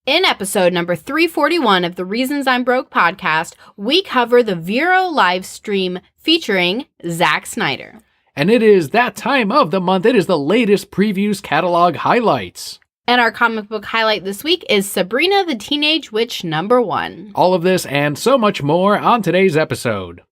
In episode number 341 of the Reasons I'm Broke podcast, we cover the Vero live stream featuring Zack Snyder. And it is that time of the month. It is the latest previews catalog highlights. And our comic book highlight this week is Sabrina the Teenage Witch #1. All of this and so much more on today's episode.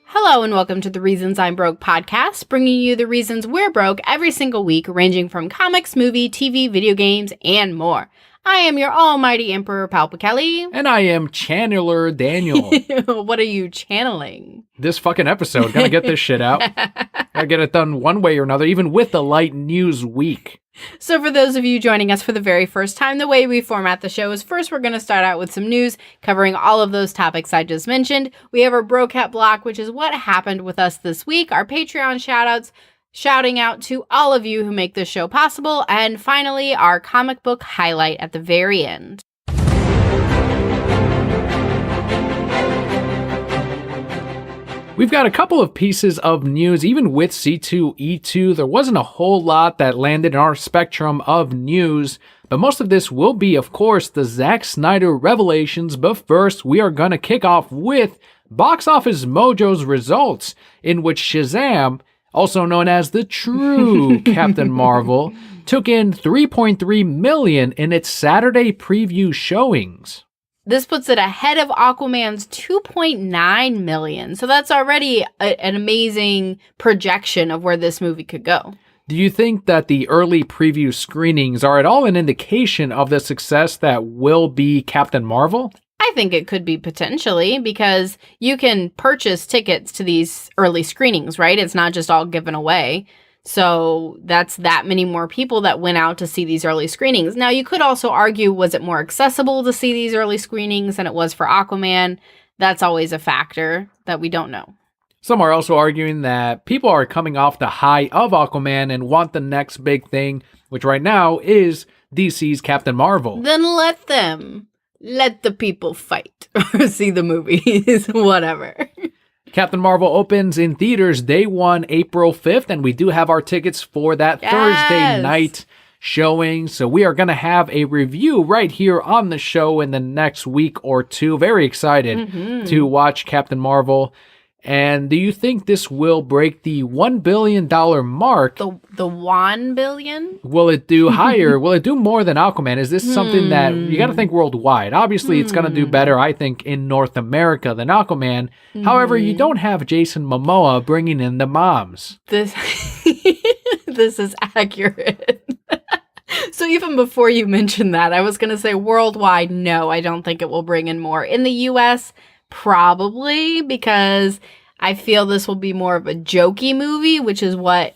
Hello and welcome to the Reasons I'm Broke podcast, bringing you the reasons we're broke every single week, ranging from comics, movie, TV, video games, and more. I am your almighty Emperor Kelli. And I am Channeler Daniel. What are you channeling? This fucking episode. Gonna get this shit out. Gotta get it done one way or another, even with the light news week. So for those of you joining us for the very first time, the way we format the show is first we're going to start out with some news covering all of those topics I just mentioned. We have our Brocat block, which is what happened with us this week, our Patreon shoutouts, shouting out to all of you who make this show possible, and finally our comic book highlight at the very end. We've got a couple of pieces of news. Even with C2E2, there wasn't a whole lot that landed in our spectrum of news. But most of this will be, of course, the Zack Snyder revelations. But first, we are going to kick off with Box Office Mojo's results, in which Shazam, also known as the true Captain Marvel, took in $3.3 million in its Saturday preview showings. This puts it ahead of Aquaman's $2.9 million. So that's already an amazing projection of where this movie could go. Do you think that the early preview screenings are at all an indication of the success that will be Captain Marvel? I think it could be potentially, because you can purchase tickets to these early screenings, right? It's not just all given away. So that's that many more people that went out to see these early screenings. Now, you could also argue, was it more accessible to see these early screenings than it was for Aquaman? That's always a factor that we don't know. Some are also arguing that people are coming off the high of Aquaman and want the next big thing, which right now is DC's Captain Marvel. Then let them. Let the people fight or see the movies, whatever. Captain Marvel opens in theaters day 1, April 5th, and we do have our tickets for that Thursday night showing. So we are going to have a review right here on the show in the next week or two. Very excited to watch Captain Marvel. And do you think this will break the $1 billion mark? The 1 billion? Will it do higher? Will it do more than Aquaman? Is this something that you got to think worldwide? Obviously, it's going to do better, I think, in North America than Aquaman. However, you don't have Jason Momoa bringing in the moms. This is accurate. So even before you mentioned that, I was going to say worldwide, no, I don't think it will bring in more. In the U.S., probably, because I feel this will be more of a jokey movie, which is what,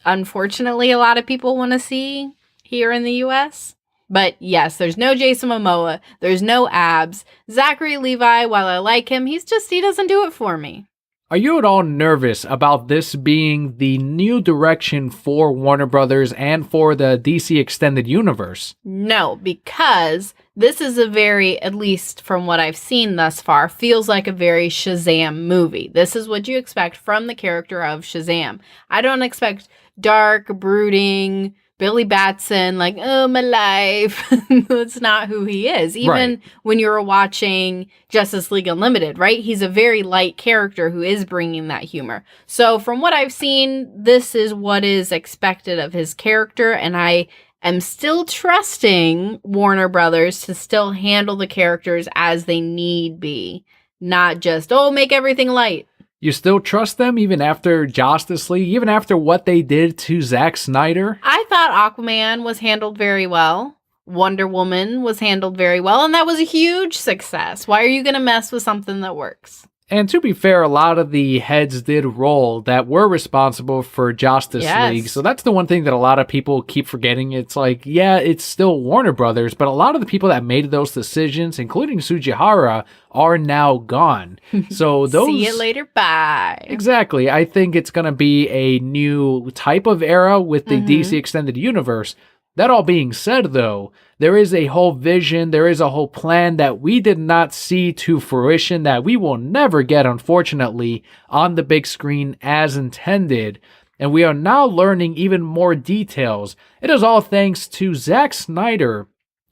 unfortunately, a lot of people want to see here in the U.S. But yes, there's no Jason Momoa. There's no abs. Zachary Levi, while I like him, he doesn't do it for me. Are you at all nervous about this being the new direction for Warner Brothers and for the DC Extended Universe? No, because this is a very, at least from what I've seen thus far, feels like a very Shazam movie. This is what you expect from the character of Shazam. I don't expect dark, brooding, Billy Batson, like, oh, my life. That's not who he is. Even when you're watching Justice League Unlimited, right? He's a very light character who is bringing that humor. So from what I've seen, this is what is expected of his character. And I am still trusting Warner Brothers to still handle the characters as they need be. Not just, make everything light. You still trust them even after Justice League, even after what they did to Zack Snyder? I thought Aquaman was handled very well. Wonder Woman was handled very well, and that was a huge success. Why are you going to mess with something that works? And to be fair, a lot of the heads did roll that were responsible for Justice League. So that's the one thing that a lot of people keep forgetting. It's like, yeah, it's still Warner Brothers, but a lot of the people that made those decisions, including Sujihara, are now gone. So those... See you later, bye. Exactly. I think it's going to be a new type of era with the DC Extended Universe. That all being said, though, there is a whole vision, there is a whole plan that we did not see to fruition, that we will never get, unfortunately, on the big screen as intended. And we are now learning even more details. It is all thanks to Zack Snyder,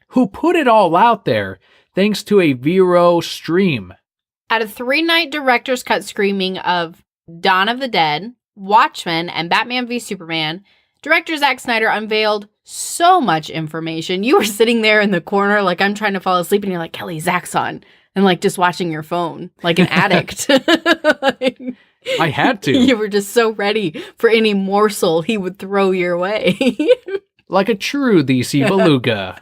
who put it all out there, thanks to a Vero stream. At a 3-night director's cut screening of Dawn of the Dead, Watchmen, and Batman v Superman, director Zack Snyder unveiled so much information. You were sitting there in the corner like I'm trying to fall asleep, and you're like, Kelli, Zack's on. And like just watching your phone like an addict. I had to. You were just so ready for any morsel he would throw your way. Like a true DC beluga.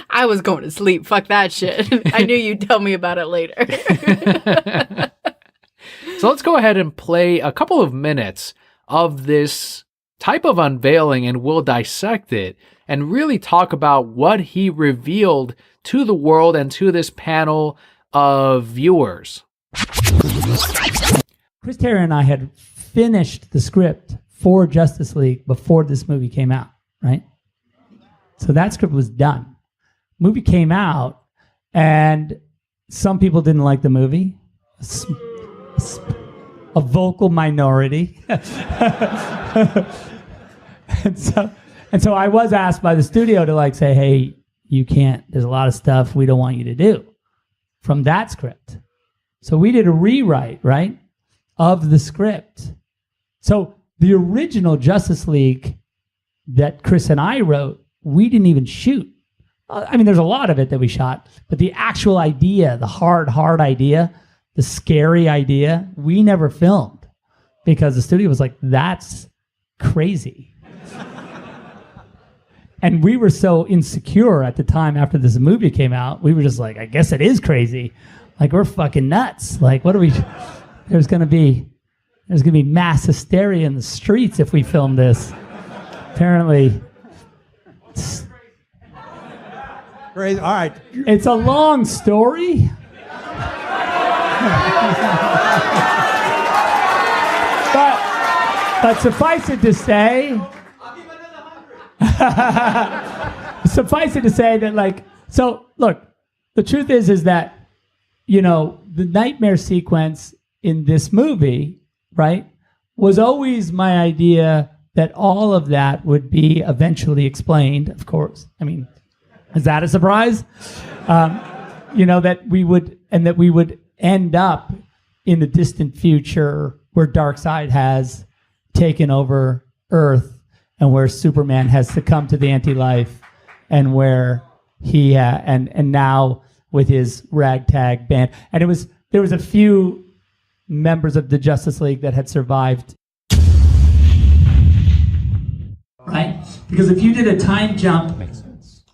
I was going to sleep. Fuck that shit. I knew you'd tell me about it later. So let's go ahead and play a couple of minutes of this type of unveiling, and we'll dissect it and really talk about what he revealed to the world and to this panel of viewers. Chris Terrio and I had finished the script for Justice League before this movie came out, right? So that script was done. Movie came out, and some people didn't like the movie. A vocal minority. and so I was asked by the studio to like say, hey, you can't, there's a lot of stuff we don't want you to do from that script. So we did a rewrite, right, of the script. So the original Justice League that Chris and I wrote, we didn't even shoot. I mean, there's a lot of it that we shot, but the actual idea, the hard idea, the scary idea, we never filmed because the studio was like, that's crazy. And we were so insecure at the time after this movie came out, we were just like, I guess it is crazy. Like, we're fucking nuts. Like, what are we, there's gonna be mass hysteria in the streets if we film this. Apparently, Crazy. All right. it's a long story. But suffice it to say, that like, so look, the truth is that, you know, the nightmare sequence in this movie, right, was always my idea that all of that would be eventually explained, of course. I mean, is that a surprise? You know, that we would end up in the distant future where Darkseid has taken over Earth and where Superman has succumbed to the anti-life, and where he and now with his ragtag band, and there was a few members of the Justice League that had survived. Right? Because if you did a time jump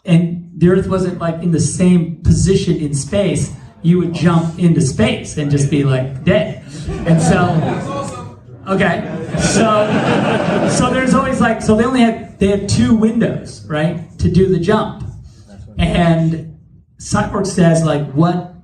and the Earth wasn't like in the same position in space, you would jump into space and just be like dead. And so, okay, so there's always like, so they had 2 windows, right, to do the jump. And Cyborg says like, what,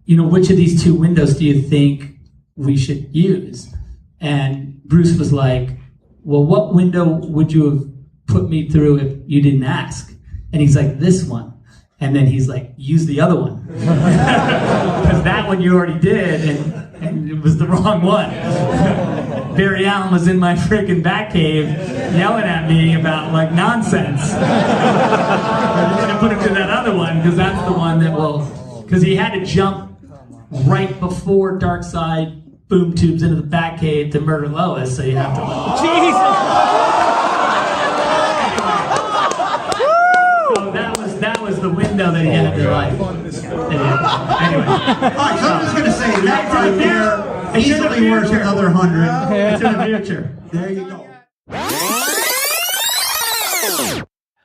you know, which of these 2 windows do you think we should use? And Bruce was like, well, what window would you have put me through if you didn't ask? And he's like, this one. And then he's like, use the other one. Because that one you already did, and it was the wrong one. Barry Allen was in my freaking Batcave yelling at me about like nonsense. I'm going to put him to that other one, because that's the one that will, because he had to jump right before Darkseid boom tubes into the Batcave to murder Lois, so you have to. Jesus! That was the window that he had in life. Anyway. All right, so I'm just going to say that right there easily worth another 100. It's in the future. There you go.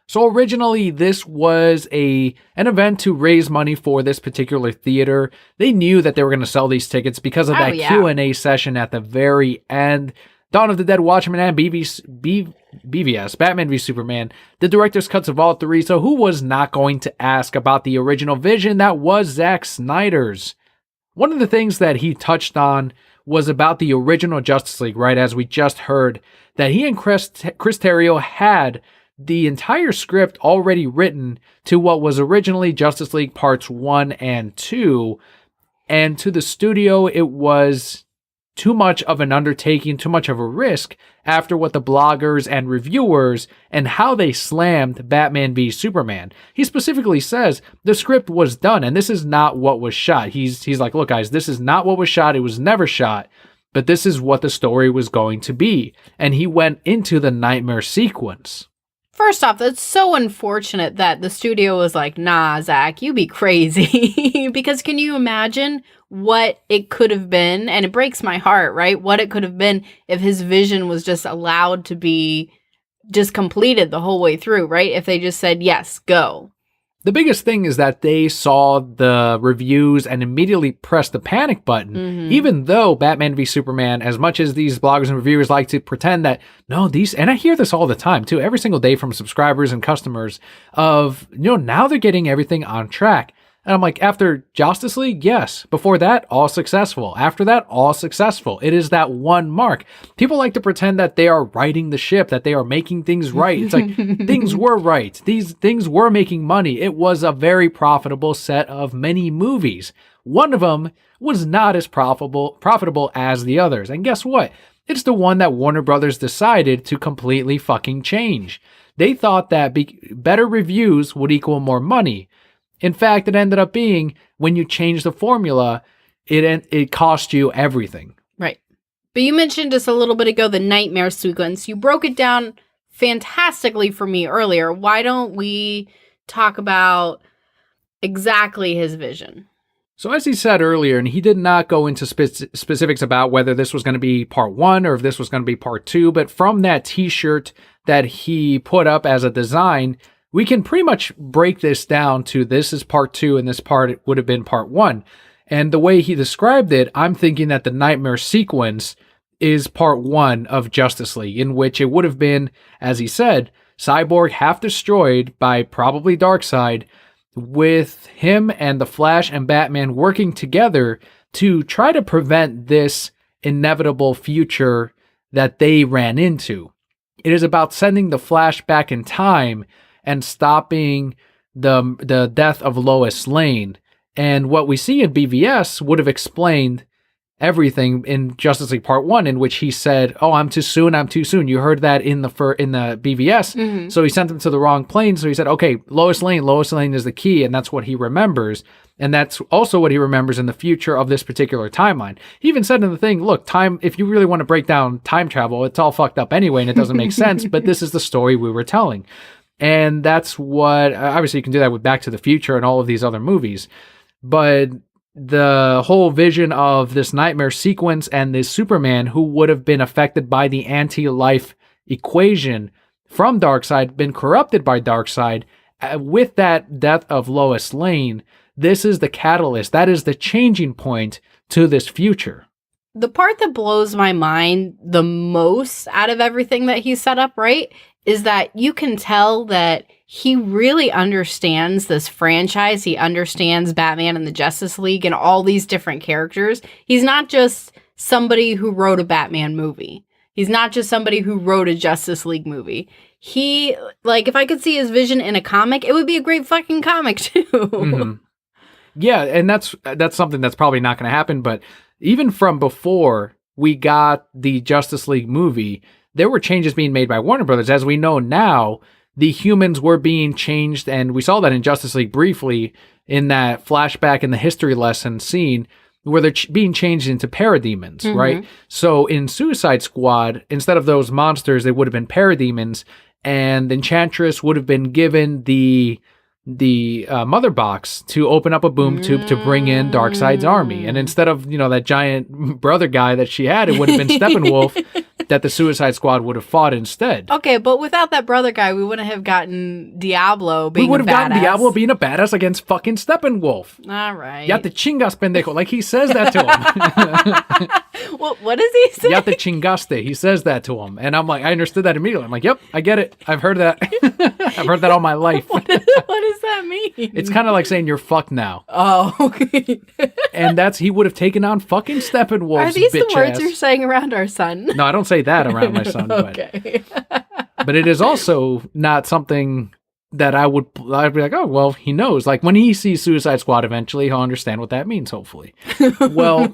So originally, this was an event to raise money for this particular theater. They knew that they were going to sell these tickets because of that Q&A session at the very end. Dawn of the Dead, Watchmen, and BVS, Batman v Superman, the director's cuts of all 3. So who was not going to ask about the original vision that was Zack Snyder's? One of the things that he touched on was about the original Justice League, right? As we just heard, that he and Chris Terrio had the entire script already written to what was originally Justice League Parts 1 and 2, and to the studio it was too much of an undertaking, too much of a risk after what the bloggers and reviewers and how they slammed Batman v Superman. He specifically says the script was done and this is not what was shot. He's like, look guys, this is not what was shot. It was never shot, but this is what the story was going to be. And he went into the nightmare sequence. First off, that's so unfortunate that the studio was like, nah, Zack, you be crazy. Because can you imagine what it could have been? And it breaks my heart, right? What it could have been if his vision was just allowed to be just completed the whole way through, right? If they just said, yes, go. The biggest thing is that they saw the reviews and immediately pressed the panic button, even though Batman v Superman, as much as these bloggers and reviewers like to pretend that, no, these, and I hear this all the time too, every single day from subscribers and customers of, now they're getting everything on track. And I'm like, after Justice League, yes. Before that, all successful. After that, all successful. It is that one mark. People like to pretend that they are righting the ship, that they are making things right. It's like, things were right. These things were making money. It was a very profitable set of many movies. One of them was not as profitable as the others. And guess what? It's the one that Warner Brothers decided to completely fucking change. They thought that better reviews would equal more money. In fact, it ended up being, when you change the formula, it cost you everything. Right. But you mentioned just a little bit ago the nightmare sequence. You broke it down fantastically for me earlier. Why don't we talk about exactly his vision? So as he said earlier, and he did not go into specifics about whether this was going to be part 1 or if this was going to be part 2, but from that t-shirt that he put up as a design, we can pretty much break this down to this is part 2 and this part would have been part 1. And the way he described it, I'm thinking that the nightmare sequence is part 1 of Justice League, in which it would have been, as he said, Cyborg half destroyed by probably Darkseid, with him and the Flash and Batman working together to try to prevent this inevitable future that they ran into. It is about sending the Flash back in time and stopping the death of Lois Lane. And what we see in BVS would have explained everything in Justice League Part 1, in which he said, oh, I'm too soon. You heard that in the BVS. So he sent them to the wrong plane. So he said, okay, Lois Lane is the key. And that's what he remembers. And that's also what he remembers in the future of this particular timeline. He even said in the thing, look, time, if you really want to break down time travel, it's all fucked up anyway, and it doesn't make sense. But this is the story we were telling. And that's what, obviously you can do that with Back to the Future and all of these other movies. But the whole vision of this nightmare sequence and this Superman who would have been affected by the anti-life equation from Darkseid, been corrupted by Darkseid, with that death of Lois Lane, this is the catalyst. That is the changing point to this future. The part that blows my mind the most out of everything that he set up, right, is that you can tell that he really understands this franchise. He understands Batman and the Justice League and all these different characters. He's not just somebody who wrote a Batman movie. He's not just somebody who wrote a Justice League movie. He, like, if I could see his vision in a comic, it would be a great fucking comic too. Mm-hmm. Yeah, and that's something that's probably not going to happen, but even from before we got the Justice League movie, there were changes being made by Warner Brothers. As we know now, the humans were being changed, and we saw that in Justice League briefly in that flashback in the history lesson scene where they're being changed into parademons, right? So in Suicide Squad, instead of those monsters, they would have been parademons, and Enchantress would have been given the mother box to open up a boom tube to bring in Darkseid's army. And instead of, that giant brother guy that she had, it would have been Steppenwolf that the Suicide Squad would have fought instead. Okay, but without that brother guy, we wouldn't have gotten Diablo being a badass. We would have gotten Diablo being a badass against fucking Steppenwolf. All right. Ya te chingas, pendejo. Like, he says that to him. What does he say? Ya te chingaste. He says that to him. And I'm like, I understood that immediately. I'm like, yep, I get it. I've heard that. I've heard that all my life. What does that mean? It's kind of like saying you're fucked now. Oh, okay. And he would have taken on fucking Steppenwolf's Are these the words ass. you're saying around our son? No, I don't say that around my son. Okay. But it is also not something that I'd be like, oh, well, he knows. Like, when he sees Suicide Squad eventually, he'll understand what that means, hopefully. Well,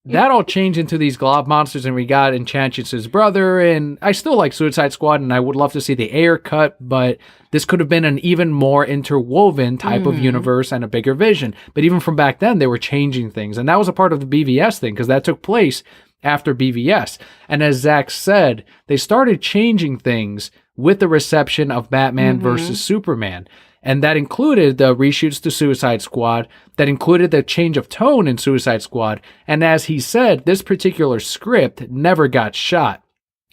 that all changed into these glob monsters, and we got Enchantress's brother, and I still like Suicide Squad, and I would love to see the Ayer cut, but this could have been an even more interwoven type of universe and a bigger vision. But even from back then, they were changing things, and that was a part of the BVS thing, because that took place after BVS. And as Zack said, they started changing things with the reception of Batman versus Superman. And that included the reshoots to Suicide Squad, that included the change of tone in Suicide Squad. And as he said, this particular script never got shot.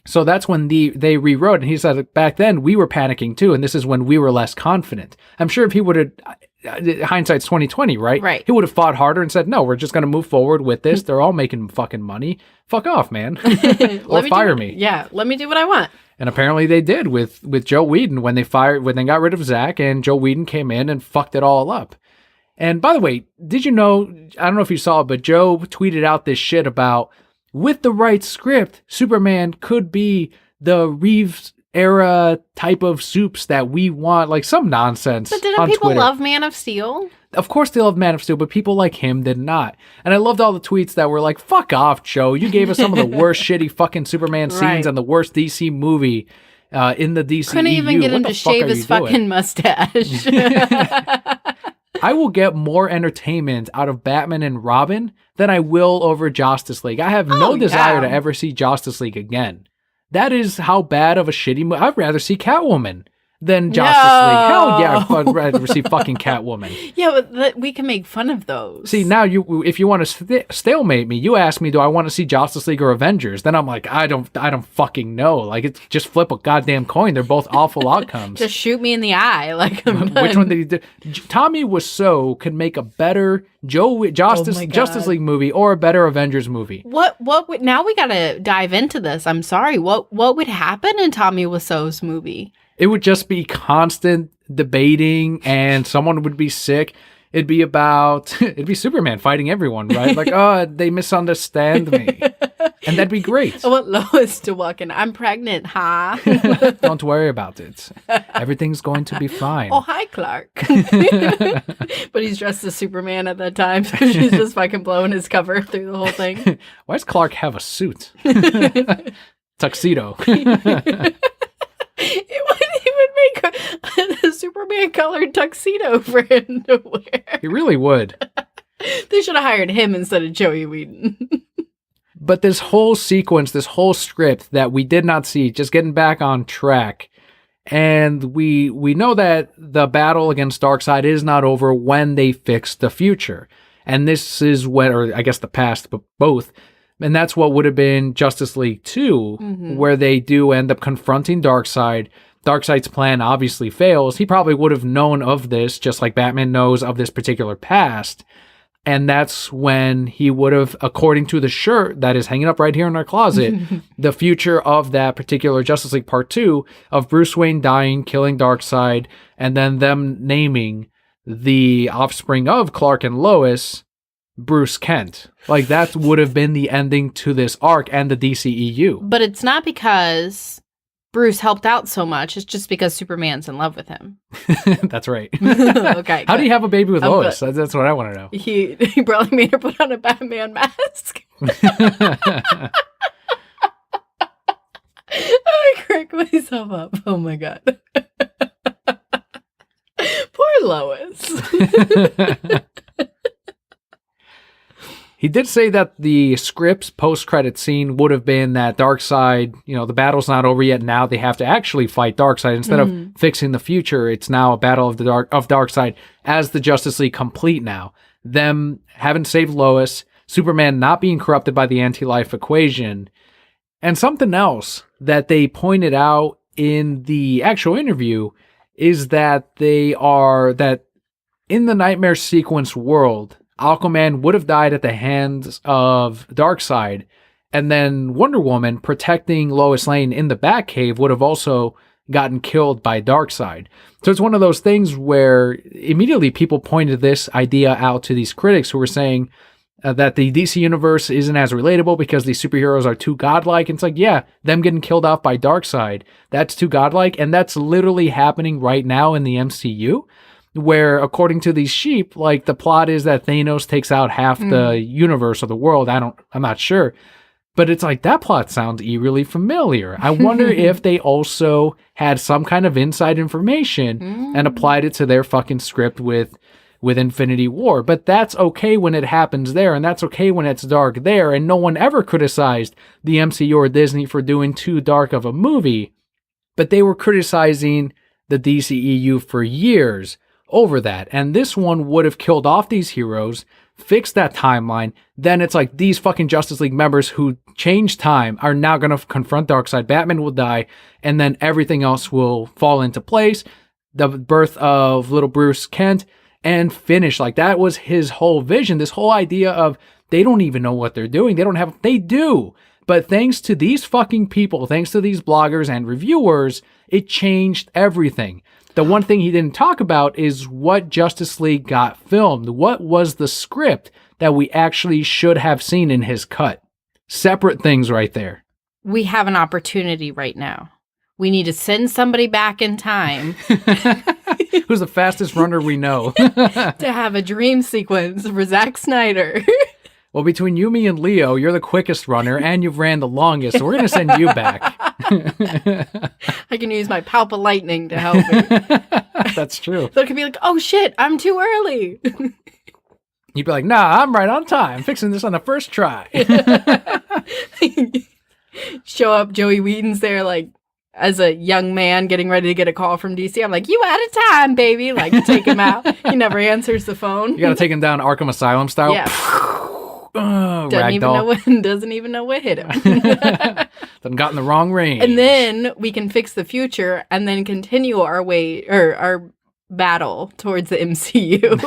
So that's when they rewrote, and he said back then we were panicking too, and this is when we were less confident. I'm sure if he would have, hindsight's 2020, right? Right. He would have fought harder and said, no, we're just going to move forward with this. They're all making fucking money. Fuck off, man. Or fire me. Yeah, let me do what I want. And apparently they did with Joe Whedon when they got rid of Zack, and Joe Whedon came in and fucked it all up. And by the way, did you know, I don't know if you saw it, but Joe tweeted out this shit about, with the right script, Superman could be the Reeves era type of soups that we want, like some nonsense. But didn't people love Man of Steel? Of course they love Man of Steel, but people like him did not. And I loved all the tweets that were like, fuck off, Joe. You gave us some of the worst shitty fucking Superman scenes and the worst DC movie in the DCEU. Couldn't even get him to shave his fucking mustache. I will get more entertainment out of Batman and Robin than I will over Justice League. I have no desire to ever see Justice League again. That is how bad of a shitty movie. I'd rather see Catwoman than Justice League. Hell yeah, I'd rather see fucking Catwoman. Yeah, but we can make fun of those. See, now if you want to stalemate me, you ask me, do I want to see Justice League or Avengers? Then I'm like, I don't fucking know. Like, it's just flip a goddamn coin. They're both awful outcomes. Just shoot me in the eye. Like, I'm done. Which one did he do? Tommy Wiseau could make a better Justice League movie or a better Avengers movie. What would, now we gotta dive into this. I'm sorry. What would happen in Tommy Wiseau's movie? It would just be constant debating, and someone would be sick. It'd be Superman fighting everyone, right? Like, oh, they misunderstand me. And that'd be great. I want Lois to walk in. I'm pregnant, huh? Don't worry about it. Everything's going to be fine. Oh, hi, Clark. But he's dressed as Superman at that time, so she's just fucking blowing his cover through the whole thing. Why does Clark have a suit? Tuxedo. It would make a Superman colored tuxedo for him to wear. He really would. They should have hired him instead of Joey Whedon. But this whole sequence, this whole script that we did not see, just getting back on track. And we know that the battle against Darkseid is not over when they fix the future. And this is when, or I guess the past, but both. And that's what would have been Justice League 2, where they do end up confronting Darkseid. Darkseid's plan obviously fails. He probably would have known of this, just like Batman knows of this particular past. And that's when he would have, according to the shirt that is hanging up right here in our closet, the future of that particular Justice League Part 2 of Bruce Wayne dying, killing Darkseid, and then them naming the offspring of Clark and Lois Bruce Kent. Like, that would have been the ending to this arc and the DCEU. But it's not because Bruce helped out so much. It's just because Superman's in love with him. That's right. Okay. How do you have a baby with Lois? That's what I want to know. He probably made her put on a Batman mask. I crack myself up. Oh my god. Poor Lois. He did say that the script's post-credit scene would have been that Darkseid, the battle's not over yet. Now they have to actually fight Darkseid. Instead of fixing the future, it's now a battle of Darkseid as the Justice League complete now. Them having saved Lois, Superman not being corrupted by the anti-life equation, and something else that they pointed out in the actual interview is that that in the Nightmare Sequence world, Aquaman would have died at the hands of Darkseid, and then Wonder Woman protecting Lois Lane in the Batcave would have also gotten killed by Darkseid. So it's one of those things where immediately people pointed this idea out to these critics who were saying, that the DC universe isn't as relatable because these superheroes are too godlike. And it's like, yeah, them getting killed off by Darkseid, that's too godlike. And that's literally happening right now in the MCU, where according to these sheep, like the plot is that Thanos takes out half the universe or the world. I'm not sure. But it's like, that plot sounds eerily familiar. I wonder if they also had some kind of inside information and applied it to their fucking script with Infinity War. But that's okay when it happens there, and that's okay when it's dark there, and no one ever criticized the MCU or Disney for doing too dark of a movie. But they were criticizing the DCEU for years over that. And this one would have killed off these heroes, fixed that timeline. Then it's like these fucking Justice League members who changed time are now going to confront Darkseid. Batman will die, and then everything else will fall into place. The birth of little Bruce Kent, and finish. Like, that was his whole vision. This whole idea of they don't even know what they're doing. They do. But thanks to these fucking people, thanks to these bloggers and reviewers, it changed everything. The one thing he didn't talk about is what Justice League got filmed. What was the script that we actually should have seen in his cut? Separate things right there. We have an opportunity right now. We need to send somebody back in time. Who's the fastest runner we know? To have a dream sequence for Zack Snyder. Well, between you, me, and Leo, you're the quickest runner, and you've ran the longest, so we're going to send you back. I can use my palpable lightning to help me. That's true. So it could be like, oh shit, I'm too early. You'd be like, nah, I'm right on time. Fixing this on the first try. Show up, Joey Whedon's there, like, as a young man getting ready to get a call from DC. I'm like, you out of time, baby. Like, take him out. He never answers the phone. You got to take him down Arkham Asylum style. Yeah. Oh, doesn't even know what hit him. Then got in the wrong range. And then we can fix the future and then continue our battle towards the MCU.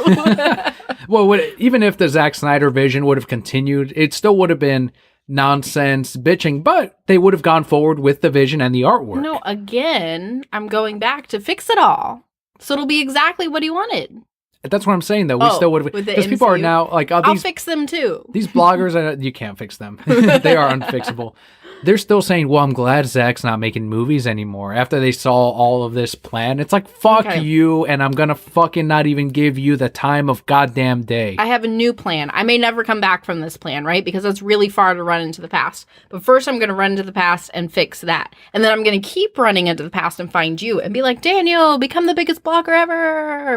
Well, even if the Zack Snyder vision would have continued, it still would have been nonsense bitching, but they would have gone forward with the vision and the artwork. No, again, I'm going back to fix it all. So it'll be exactly what he wanted. That's what I'm saying, though. We still would have, because people are now like, I'll fix them too. These bloggers, you can't fix them. They are unfixable. They're still saying, well, I'm glad Zack's not making movies anymore after they saw all of this plan. It's like, fuck you, and I'm gonna fucking not even give you the time of goddamn day. I have a new plan. I may never come back from this plan, right? Because it's really far to run into the past. But first I'm gonna run into the past and fix that. And then I'm gonna keep running into the past and find you and be like, Daniel, become the biggest blogger ever.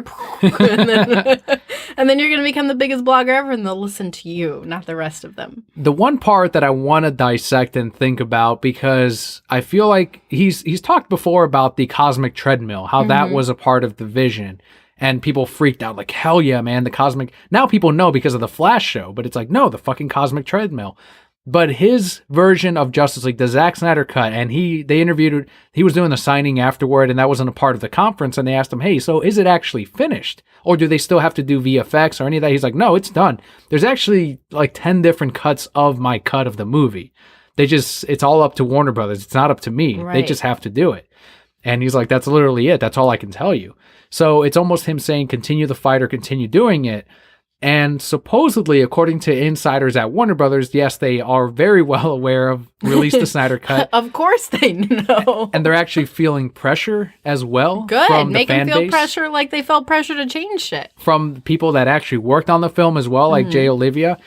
and then you're gonna become the biggest blogger ever, and they'll listen to you, not the rest of them. The one part that I want to dissect and think about, because I feel like he's talked before about the cosmic treadmill, how that was a part of the vision, and people freaked out like, hell yeah, man, the cosmic. Now people know because of the Flash show, but it's like, no, the fucking cosmic treadmill. But his version of Justice League, the Zack Snyder cut, and he was doing the signing afterward, and that wasn't a part of the conference, and they asked him, hey, so is it actually finished? Or do they still have to do VFX or any of that? He's like, no, it's done. There's actually like 10 different cuts of my cut of the movie. It's all up to Warner Brothers. It's not up to me. Right. They just have to do it. And he's like, that's literally it. That's all I can tell you. So it's almost him saying, continue the fight or continue doing it. And supposedly, according to insiders at Warner Brothers, yes, they are very well aware of release the Snyder Cut. Of course they know. And they're actually feeling pressure as well. Good. From Make the them fan feel base. pressure like they felt pressure to change shit. From people that actually worked on the film as well, like Jay Olivia.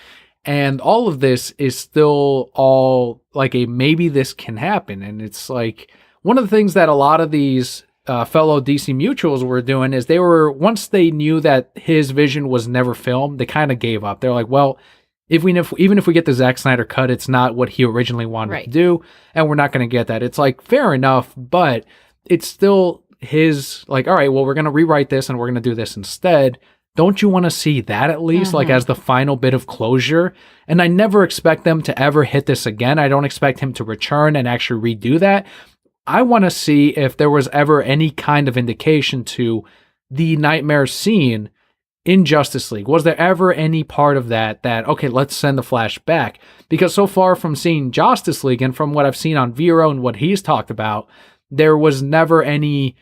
And all of this is still all like a maybe this can happen. And it's like one of the things that a lot of these fellow DC mutuals were doing is once they knew that his vision was never filmed, they kind of gave up. They're like, well, even if we get the Zack Snyder cut, it's not what he originally wanted to do, and we're not going to get that. It's like, fair enough, but it's still his, like, all right, well, we're going to rewrite this and we're going to do this instead. Don't you want to see that at least, like as the final bit of closure? And I never expect them to ever hit this again. I don't expect him to return and actually redo that. I want to see if there was ever any kind of indication to the nightmare scene in Justice League. Was there ever any part of that, okay, let's send the Flash back? Because so far from seeing Justice League and from what I've seen on Vero and what he's talked about, there was never any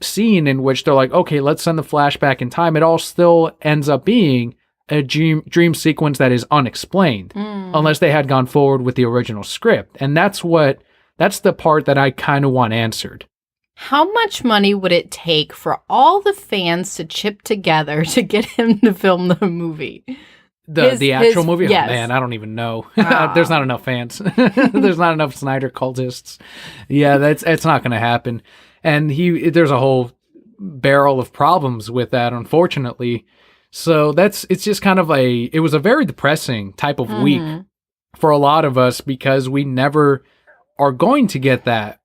scene in which they're like, okay, let's send the Flash back in time. It all still ends up being a dream sequence that is unexplained unless they had gone forward with the original script. And that's the part that I kind of want answered. How much money would it take for all the fans to chip together to get him to film the movie? The actual movie? Yes. Oh, man, I don't even know. There's not enough fans. There's not enough Snyder cultists. Yeah, it's not going to happen. And there's a whole barrel of problems with that, unfortunately. So it's just kind of it was a very depressing type of week for a lot of us because we never are going to get that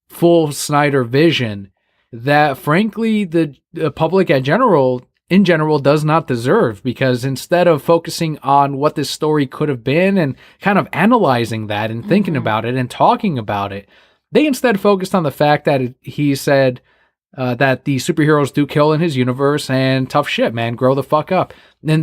full Snyder vision that, frankly, the public in general does not deserve, because instead of focusing on what this story could have been and kind of analyzing that and thinking about it and talking about it, they instead focused on the fact that he said that the superheroes do kill in his universe and tough shit, man, grow the fuck up. And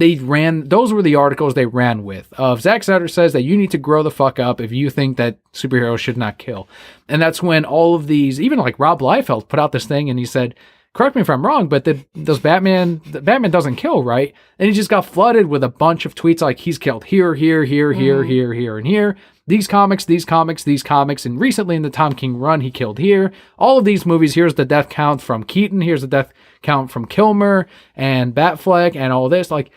those were the articles they ran with. Zack Snyder says that you need to grow the fuck up if you think that superheroes should not kill. And that's when all of these, even like Rob Liefeld put out this thing and he said, correct me if I'm wrong, but Batman doesn't kill, right? And he just got flooded with a bunch of tweets like he's killed here, here, and here. These comics, and recently in the Tom King run, he killed here. All of these movies, here's the death count from Keaton, here's the death count from Kilmer and Batfleck and all this. Like,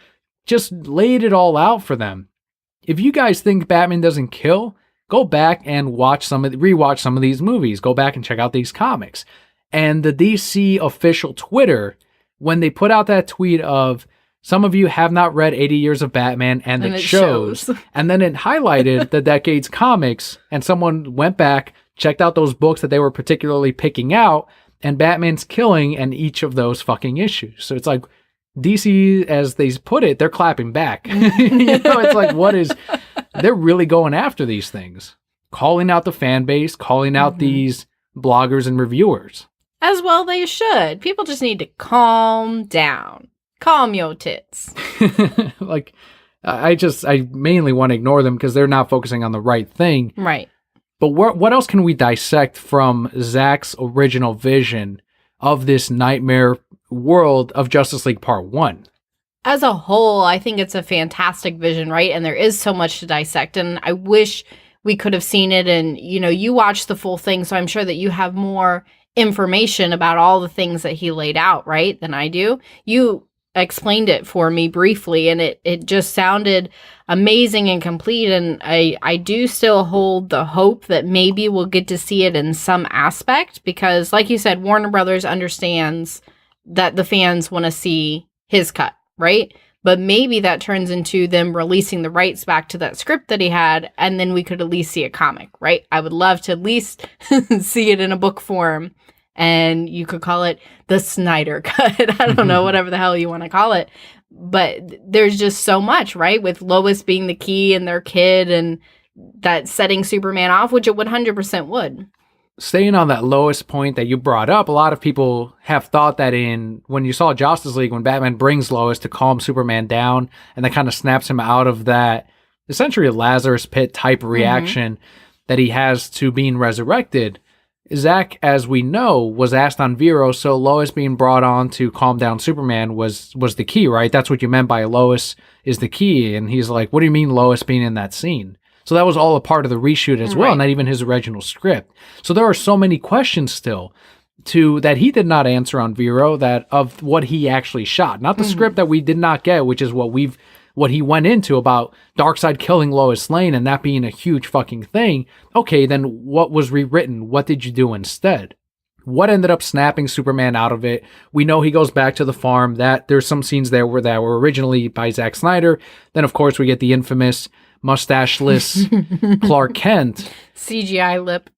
just laid it all out for them. If you guys think Batman doesn't kill, go back and rewatch some of these movies. Go back and check out these comics. And the DC official Twitter, when they put out that tweet of, some of you have not read 80 Years of Batman, and it shows. And then it highlighted the Decade's comics, and someone went back, checked out those books that they were particularly picking out, and Batman's killing in each of those fucking issues. So it's like, DC, as they put it, they're clapping back. It's like, they're really going after these things. Calling out the fan base, calling out these bloggers and reviewers. As well they should. People just need to calm down. Calm your tits. Like, I mainly want to ignore them because they're not focusing on the right thing. Right. But what else can we dissect from Zack's original vision of this nightmare world of Justice League Part 1? As a whole, I think it's a fantastic vision, right? And there is so much to dissect. And I wish we could have seen it. And, you watched the full thing, so I'm sure that you have more information about all the things that he laid out, right, than I do. You explained it for me briefly, and it just sounded amazing and complete. And I do still hold the hope that maybe we'll get to see it in some aspect, because like you said, Warner Brothers understands that the fans want to see his cut, right? But maybe that turns into them releasing the rights back to that script that he had, and then we could at least see a comic, right? I would love to at least see it in a book form, and you could call it the Snyder Cut. I don't know, whatever the hell you want to call it. But there's just so much, right? With Lois being the key and their kid, and that setting Superman off, which it 100% would. Staying on that Lois point that you brought up, a lot of people have thought that when you saw Justice League, when Batman brings Lois to calm Superman down, and that kind of snaps him out of that essentially a Lazarus pit type reaction that he has to being resurrected, Zack, as we know, was asked on Vero, so Lois being brought on to calm down Superman was the key, right? That's what you meant by Lois is the key. And he's like, what do you mean Lois being in that scene? So that was all a part of the reshoot as well, not even his original script. So there are so many questions still that he did not answer on Vero, that of what he actually shot. Not the script that we did not get, which is what he went into about Darkseid killing Lois Lane and that being a huge fucking thing. Okay, then what was rewritten? What did you do instead? What ended up snapping Superman out of it? We know he goes back to the farm. That there's some scenes there that were originally by Zack Snyder. Then, of course, we get the infamous mustacheless Clark Kent. CGI lip.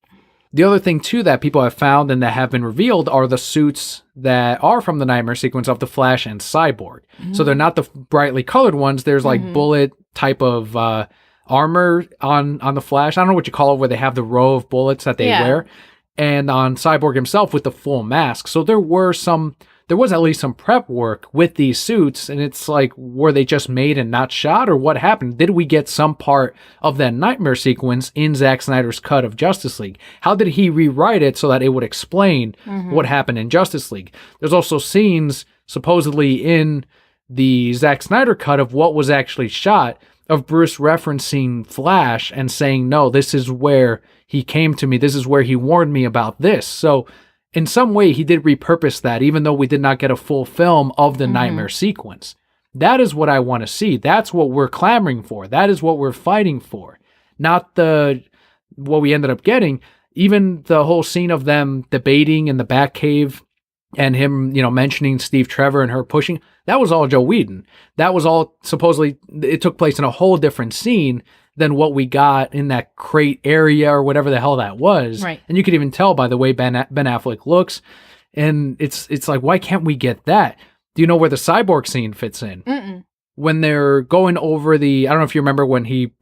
The other thing, too, that people have found and that have been revealed are the suits that are from the Nightmare sequence of the Flash and Cyborg. So they're not the brightly colored ones. There's like bullet type of armor on the Flash. I don't know what you call it, where they have the row of bullets that they wear. And on Cyborg himself with the full mask. So there was at least some prep work with these suits, and it's like, were they just made and not shot, or what happened? Did we get some part of that nightmare sequence in Zack Snyder's cut of Justice League? How did he rewrite it so that it would explain what happened in Justice League? There's also scenes supposedly in the Zack Snyder cut of what was actually shot, of Bruce referencing Flash and saying, no, this is where he came to me. This is where he warned me about this. So in some way, he did repurpose that, even though we did not get a full film of the nightmare sequence. That is what I want to see. That's what we're clamoring for. That is what we're fighting for. Not what we ended up getting. Even the whole scene of them debating in the Batcave and him, mentioning Steve Trevor and her pushing, that was all Joe Whedon. That was all supposedly, it took place in a whole different scene than what we got in that crate area or whatever the hell that was. Right. And you could even tell by the way Ben Affleck looks. And it's like, why can't we get that? Do you know where the cyborg scene fits in? Mm-mm. When they're going over I don't know if you remember when he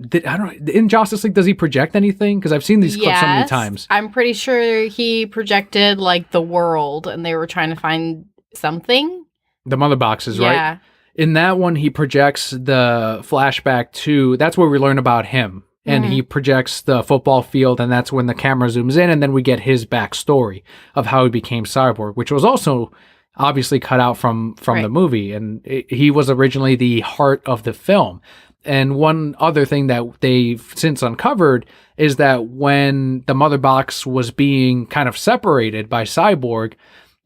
did, in Justice League, does he project anything? Because I've seen these clips so many times. I'm pretty sure he projected like the world and they were trying to find something. The mother boxes, right? Yeah. In that one, he projects the flashback to, that's where we learn about him. And he projects the football field, and that's when the camera zooms in, and then we get his backstory of how he became Cyborg, which was also obviously cut out from the movie. And he was originally the heart of the film. And one other thing that they've since uncovered is that when the mother box was being kind of separated by Cyborg,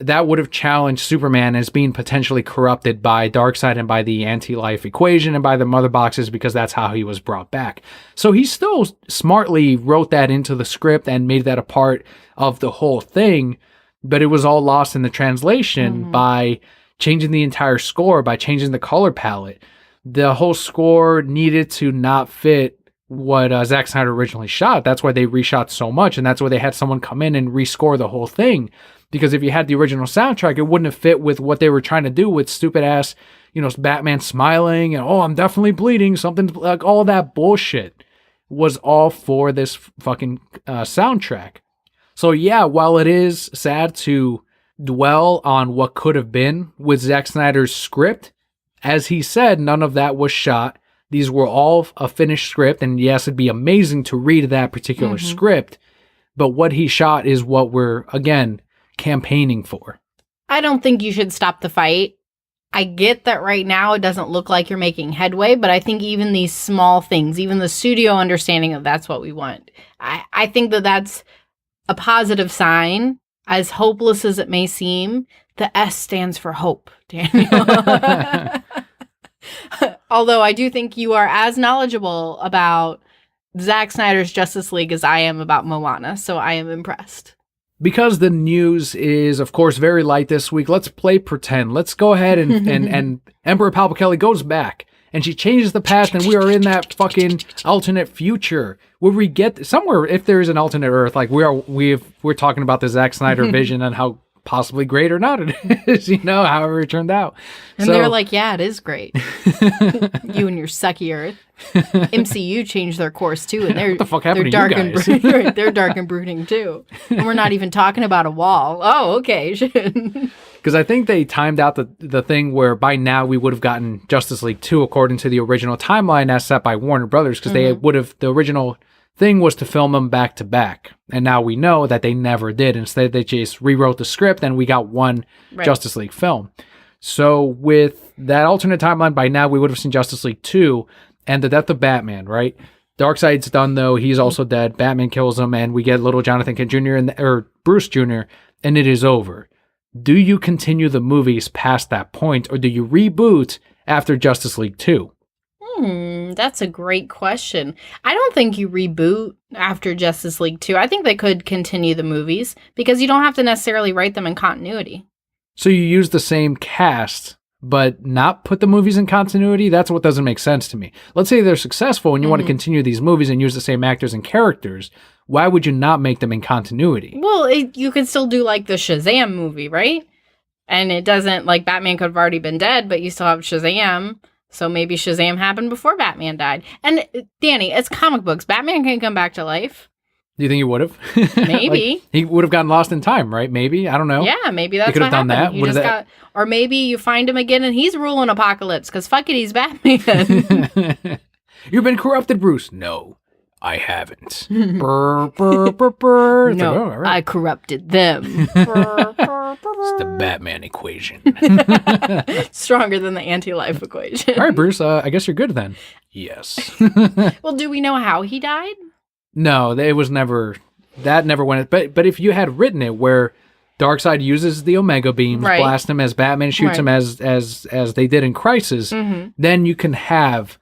that would have challenged Superman as being potentially corrupted by Darkseid and by the anti-life equation and by the mother boxes, because that's how he was brought back. So he still smartly wrote that into the script and made that a part of the whole thing, but it was all lost in the translation by changing the entire score, by changing the color palette. The whole score needed to not fit what Zack Snyder originally shot. That's why they reshot so much, and that's why they had someone come in and rescore the whole thing. Because if you had the original soundtrack, it wouldn't have fit with what they were trying to do with stupid ass, Batman smiling and, oh, I'm definitely bleeding, something like all that bullshit was all for this fucking soundtrack. So yeah, while it is sad to dwell on what could have been with Zack Snyder's script, as he said, none of that was shot. These were all a finished script, and yes, it'd be amazing to read that particular script, but what he shot is what we're, again, campaigning for. I don't think you should stop the fight. I get that right now it doesn't look like you're making headway, but I think even these small things, even the studio understanding of that's what we want, I think that that's a positive sign. As hopeless as it may seem, the S stands for hope, Daniel. Although I do think you are as knowledgeable about Zack Snyder's Justice League as I am about Moana, so I am impressed. Because the news is, of course, very light this week, let's play pretend. Let's go ahead and Emperor Kelli goes back, and she changes the past, and we are in that fucking alternate future where we get somewhere. If there is an alternate Earth, like we're talking about the Zack Snyder vision and how possibly great or not it is, however it turned out. And they're like, yeah, it is great. You and your sucky Earth. MCU changed their course too, and they're what the fuck happened they're to dark you guys? and brooding. They're dark and brooding too. And we're not even talking about a wall. Oh, okay. Because I think they timed out the thing where by now we would have gotten Justice League 2 according to the original timeline as set by Warner Brothers, because they would have, the original thing was to film them back to back. And now we know that they never did. Instead, they just rewrote the script and we got one Justice League film. So with that alternate timeline, by now we would have seen Justice League 2 and the death of Batman, right? Darkseid's done though. He's also dead. Batman kills him and we get little Jonathan Kent Jr. or Bruce Jr. and it is over. Do you continue the movies past that point or do you reboot after Justice League 2? That's a great question. I don't think you reboot after Justice League 2. I think they could continue the movies because you don't have to necessarily write them in continuity. So you use the same cast, but not put the movies in continuity? That's what doesn't make sense to me. Let's say they're successful and you want to continue these movies and use the same actors and characters. Why would you not make them in continuity? Well, you could still do like the Shazam movie, right? And it doesn't, like Batman could have already been dead, but you still have Shazam. So maybe Shazam happened before Batman died. And Danny, it's comic books. Batman can come back to life. Do you think he would have? Maybe. Like, he would have gotten lost in time, right? Maybe. I don't know. Yeah, maybe that's he could have done happened. that. Or maybe you find him again and he's ruling Apocalypse because fuck it, he's Batman. You've been corrupted, Bruce. No. I haven't. Brr, brr, brr, brr. It's No, like, oh, all right. I corrupted them. It's the Batman equation. Stronger than the anti-life equation. All right, Bruce, I guess you're good then. Yes. Well, do we know how he died? No, it was never, that never went, but if you had written it where Darkseid uses the Omega beams, Right. blast him as Batman shoots him as they did in Crisis, then you can have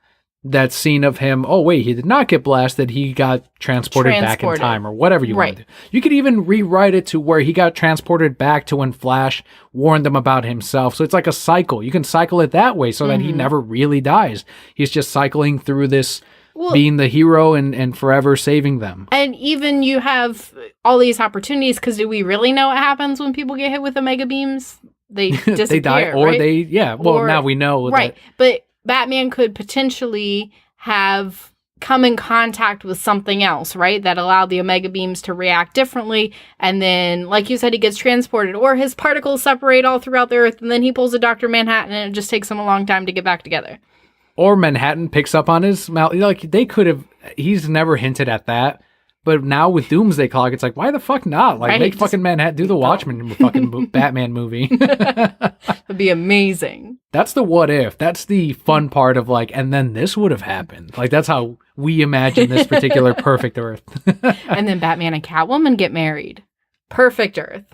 that scene of him, oh wait, he did not get blasted, he got transported back in time, or whatever you want to do. You could even rewrite it to where he got transported back to when Flash warned them about himself. So it's like a cycle. You can cycle it that way so that he never really dies. He's just cycling through this, being the hero and forever saving them. And even you have all these opportunities, because do we really know what happens when people get hit with Omega beams? They disappear, they die, or right? now we know. Right, that, but Batman could potentially have come in contact with something else, right? That allowed the Omega beams to react differently. And then, like you said, he gets transported, or his particles separate all throughout the Earth, and then he pulls a Dr. Manhattan, and it just takes him a long time to get back together. Or Manhattan picks up on his mouth. Like, they could have, he's never hinted at that. But now with Doomsday Clock, it's like, why the fuck not? Like, make fucking Manhattan do the Watchmen fucking Batman movie. That'd be amazing. That's the what if. That's the fun part of like, and then this would have happened. Like, that's how we imagine this particular perfect Earth. And then Batman and Catwoman get married. Perfect Earth.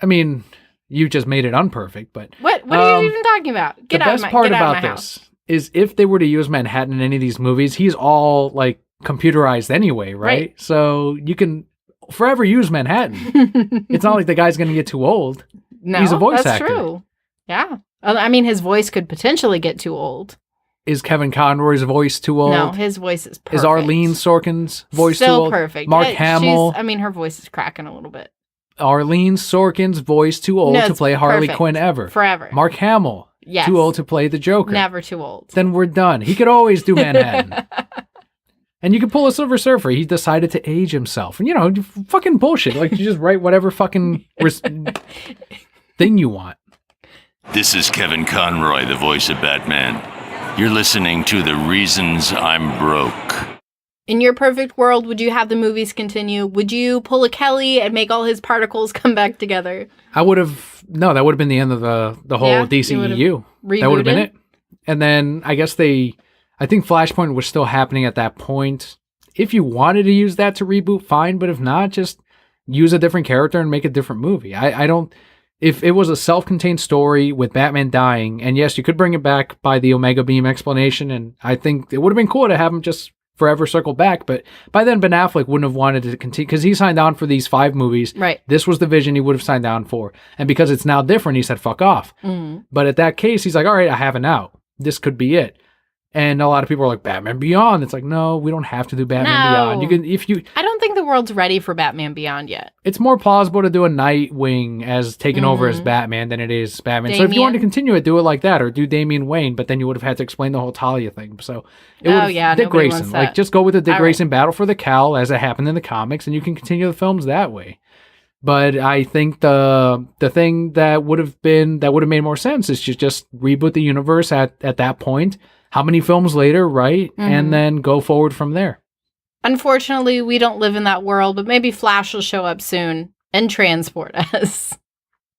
I mean, you just made it unperfect, but... What are you even talking about? Get out of my house. The best part about this is if they were to use Manhattan in any of these movies, he's all like computerized anyway, right? So you can forever use Manhattan. It's not like the guy's going to get too old. No, he's a voice that's actor. True. Yeah. I mean, his voice could potentially get too old. Is Kevin Conroy's voice too old? No, his voice is perfect. Is Arlene Sorkin's voice so too old? Perfect. Mark Hamill. Her voice is cracking a little bit. Arlene Sorkin's voice too old to play Harley Quinn ever. Forever. Mark Hamill. Yes. Too old to play the Joker. Never too old. Then we're done. He could always do Manhattan. And you could pull a Silver Surfer. He decided to age himself. And, fucking bullshit. Like, you just write whatever fucking thing you want. This is Kevin Conroy, the voice of Batman. You're listening to The Reasons I'm Broke. In your perfect world, would you have the movies continue? Would you pull a Kelly and make all his particles come back together? I would have... No, that would have been the end of the whole DCEU. That would have been it. And then I guess I think Flashpoint was still happening at that point. If you wanted to use that to reboot, fine. But if not, just use a different character and make a different movie. I don't... If it was a self-contained story with Batman dying, and yes, you could bring it back by the Omega Beam explanation, and I think it would have been cool to have him just forever circle back, but by then Ben Affleck wouldn't have wanted to continue, because he signed on for these 5 movies. Right. This was the vision he would have signed on for. And because it's now different, he said, fuck off. Mm-hmm. But at that case, he's like, all right, I have an out. This could be it. And a lot of people are like, Batman Beyond. It's like, no, we don't have to do Batman Beyond. You can, I don't think the world's ready for Batman Beyond yet. It's more plausible to do a Nightwing as taking over as Batman than it is Batman. Damian. So if you want to continue it, do it like that, or do Damian Wayne, but then you would have had to explain the whole Talia thing. So Dick Grayson. Like, just go with the Dick Grayson battle for the cowl as it happened in the comics, and you can continue the films that way. But I think the thing that would have made more sense is just reboot the universe at that point. How many films later, right? Mm-hmm. And then go forward from there. Unfortunately, we don't live in that world, but maybe Flash will show up soon and transport us.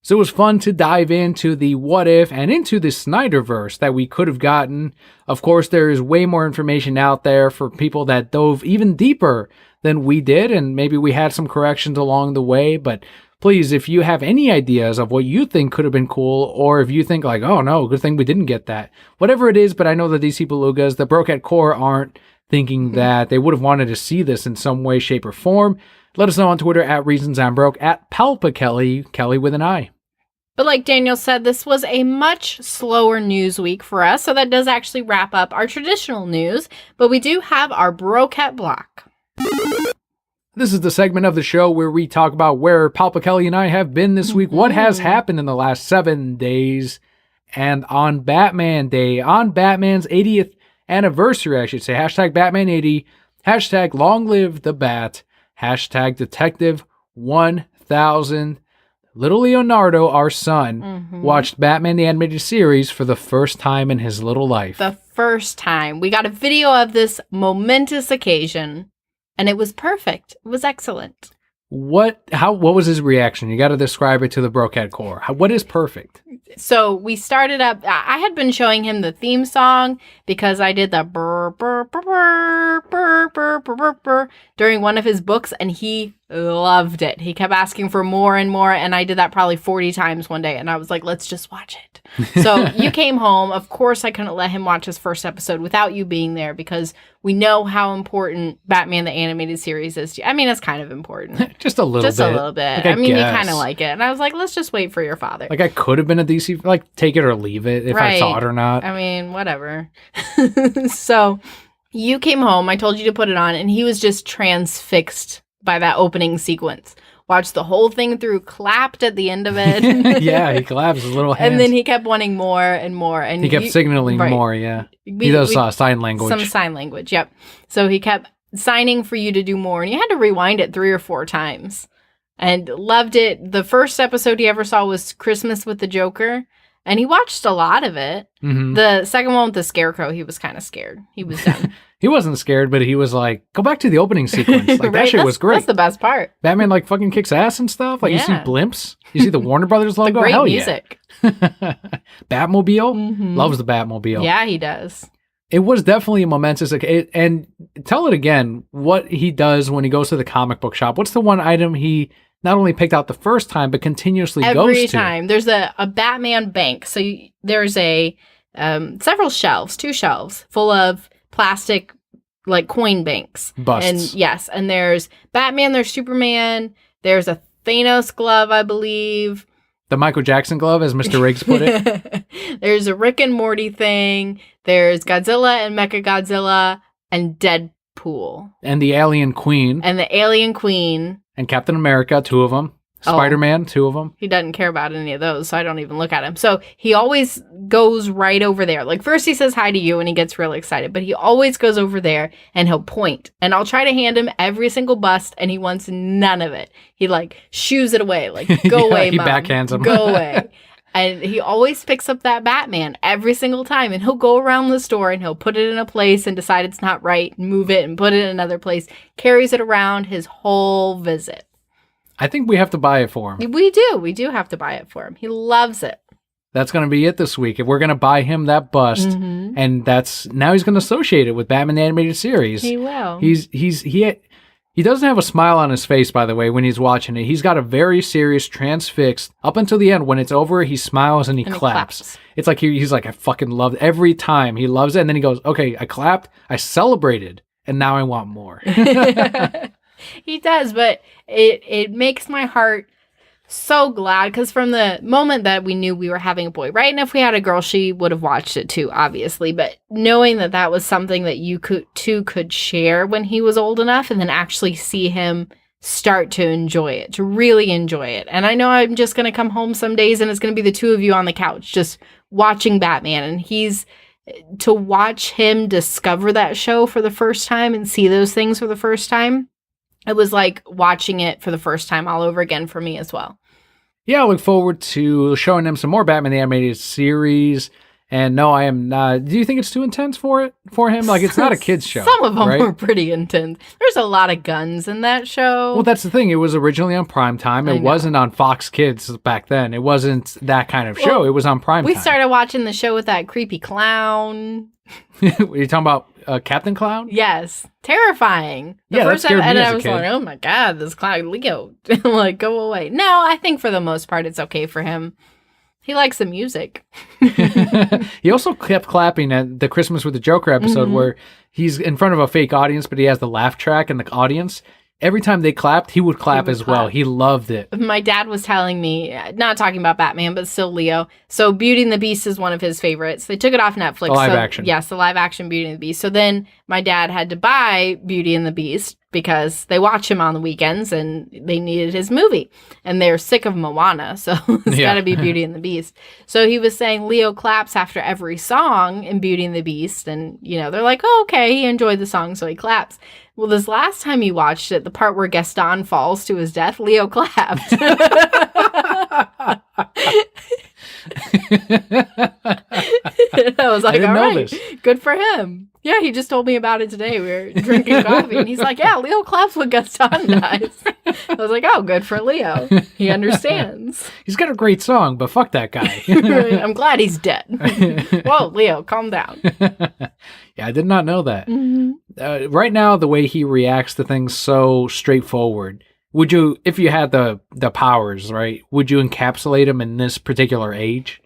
So it was fun to dive into the what if and into the Snyderverse that we could have gotten. Of course, there is way more information out there for people that dove even deeper than we did, and maybe we had some corrections along the way, but please, if you have any ideas of what you think could have been cool, or if you think like, oh no, good thing we didn't get that, whatever it is, but I know the DC Belugas, the Broke at Core, aren't thinking that they would have wanted to see this in some way, shape, or form. Let us know on Twitter at Reasons I'm Broke, at Palpa Kelly, Kelly with an I. But like Daniel said, this was a much slower news week for us, so that does actually wrap up our traditional news, but we do have our Broquette block. This is the segment of the show where we talk about where Palpa Kelly and I have been this week, what has happened in the last 7 days, and on Batman Day, on Batman's 80th anniversary, I should say, hashtag Batman 80, hashtag Long Live the Bat, hashtag Detective 1000. Little Leonardo, our son, watched Batman the Animated Series for the first time in his little life. The first time. We got a video of this momentous occasion. and it was perfect. It was excellent. What was his reaction? You got to describe it to the Brocat core. What is perfect? So we started up. I had been showing him the theme song because I did the burr, burr, burr, burr, burr, burr, burr, burr, burr during one of his books, and he loved it. He kept asking for more and more, and I did that probably 40 times one day, and I was like, let's just watch it. So you came home. Of course, I couldn't let him watch his first episode without you being there because we know how important Batman the Animated Series is to you. I mean, it's kind of important. Just a little bit. Just a little bit. Like, I mean, guess. you kind of like it. And I was like, let's just wait for your father. Like, I could have been a DC, like, take it or leave it if I saw it or not. I mean, whatever. So you came home. I told you to put it on, and he was just transfixed by that opening sequence. Watched the whole thing through, clapped at the end of it. Yeah, he claps his little hands. And then he kept wanting more and more. And he kept signaling more, yeah. He does sign language. Some sign language, yep. So he kept signing for you to do more, and you had to rewind it 3 or 4 times. And loved it. The first episode he ever saw was Christmas with the Joker, and he watched a lot of it. Mm-hmm. The second one with the Scarecrow, he was kind of scared. He was done. He wasn't scared, but he was like, go back to the opening sequence. Like, right? That shit was great. That's the best part. Batman, like, fucking kicks ass and stuff. Like, you see blimps. You see the Warner Brothers logo. Great Hell music. Yeah. Batmobile. Loves the Batmobile. Yeah, he does. It was definitely a momentous. And tell it again, what he does when he goes to the comic book shop. What's the one item he not only picked out the first time, but continuously goes to? Every time. There's a Batman bank. So there's several shelves, 2 shelves, full of plastic, like, coin banks. Busts. And yes, and there's Batman, there's Superman, there's a Thanos glove, I believe. The Michael Jackson glove, as Mr. Riggs put it. There's a Rick and Morty thing. There's Godzilla and Mechagodzilla and Deadpool. And the Alien Queen. And the Alien Queen. And Captain America, 2 of them. Spider-Man, 2 of them. He doesn't care about any of those, so I don't even look at him. So he always goes right over there. Like, first he says hi to you and he gets really excited, but he always goes over there and he'll point. And I'll try to hand him every single bust, and he wants none of it. He, like, shoos it away. Like, go away, he Mom. backhands him. Go away. And he always picks up that Batman every single time. And he'll go around the store and he'll put it in a place and decide it's not right, and move it and put it in another place. Carries it around his whole visit. I think we have to buy it for him. We do. We do have to buy it for him. He loves it. That's going to be it this week. If we're going to buy him that bust, and now he's going to associate it with Batman the Animated Series. He will. He doesn't have a smile on his face, by the way, when he's watching it. He's got a very serious transfixed. Up until the end, when it's over, he smiles and he claps. It's like he's like, I fucking love it. Every time he loves it. And then he goes, okay, I clapped, I celebrated, and now I want more. He does, but it makes my heart so glad, because from the moment that we knew we were having a boy, right? And if we had a girl, she would have watched it too, obviously. But knowing that that was something that you could share when he was old enough, and then actually see him start to enjoy it, to really enjoy it. And I know I'm just going to come home some days and it's going to be the 2 of you on the couch just watching Batman, and to watch him discover that show for the first time and see those things for the first time. It was like watching it for the first time all over again for me as well. Yeah, I look forward to showing him some more Batman the Animated Series. And no, I am not. Do you think it's too intense for him? Like, it's not a kid's show. Some of them right? were pretty intense. There's a lot of guns in that show. Well, that's the thing. It was originally on primetime. It wasn't on Fox Kids back then. It wasn't that kind of show. It was on primetime. We started watching the show with that creepy clown. Are you talking about Captain Clown? Yes. Terrifying. That scared me and as I a was kid. like, oh my God, this clown, Leo. Like, go away. No, I think for the most part, it's okay for him. He likes the music. He also kept clapping at the Christmas with the Joker episode where he's in front of a fake audience, but he has the laugh track in the audience. Every time they clapped, he would clap as well. He loved it. My dad was telling me, not talking about Batman, but still Leo. So Beauty and the Beast is one of his favorites. They took it off Netflix. The live action. Yes, the live action Beauty and the Beast. So then my dad had to buy Beauty and the Beast because they watch him on the weekends and they needed his movie. And they're sick of Moana, so it's got to be Beauty and the Beast. So he was saying Leo claps after every song in Beauty and the Beast. And, they're like, oh, okay, he enjoyed the song, so he claps. Well, this last time he watched it, the part where Gaston falls to his death, Leo clapped. I was like, didn't all know right, this. good for him. Yeah, he just told me about it today. We were drinking coffee, and he's like, yeah, Leo claps when Gaston dies. I was like, oh, good for Leo. He understands. He's got a great song, but fuck that guy. I'm glad he's dead. Whoa, Leo, calm down. Yeah, I did not know that. Mm-hmm. Right now, the way he reacts to things so straightforward, would you, if you had the powers, right, would you encapsulate him in this particular age?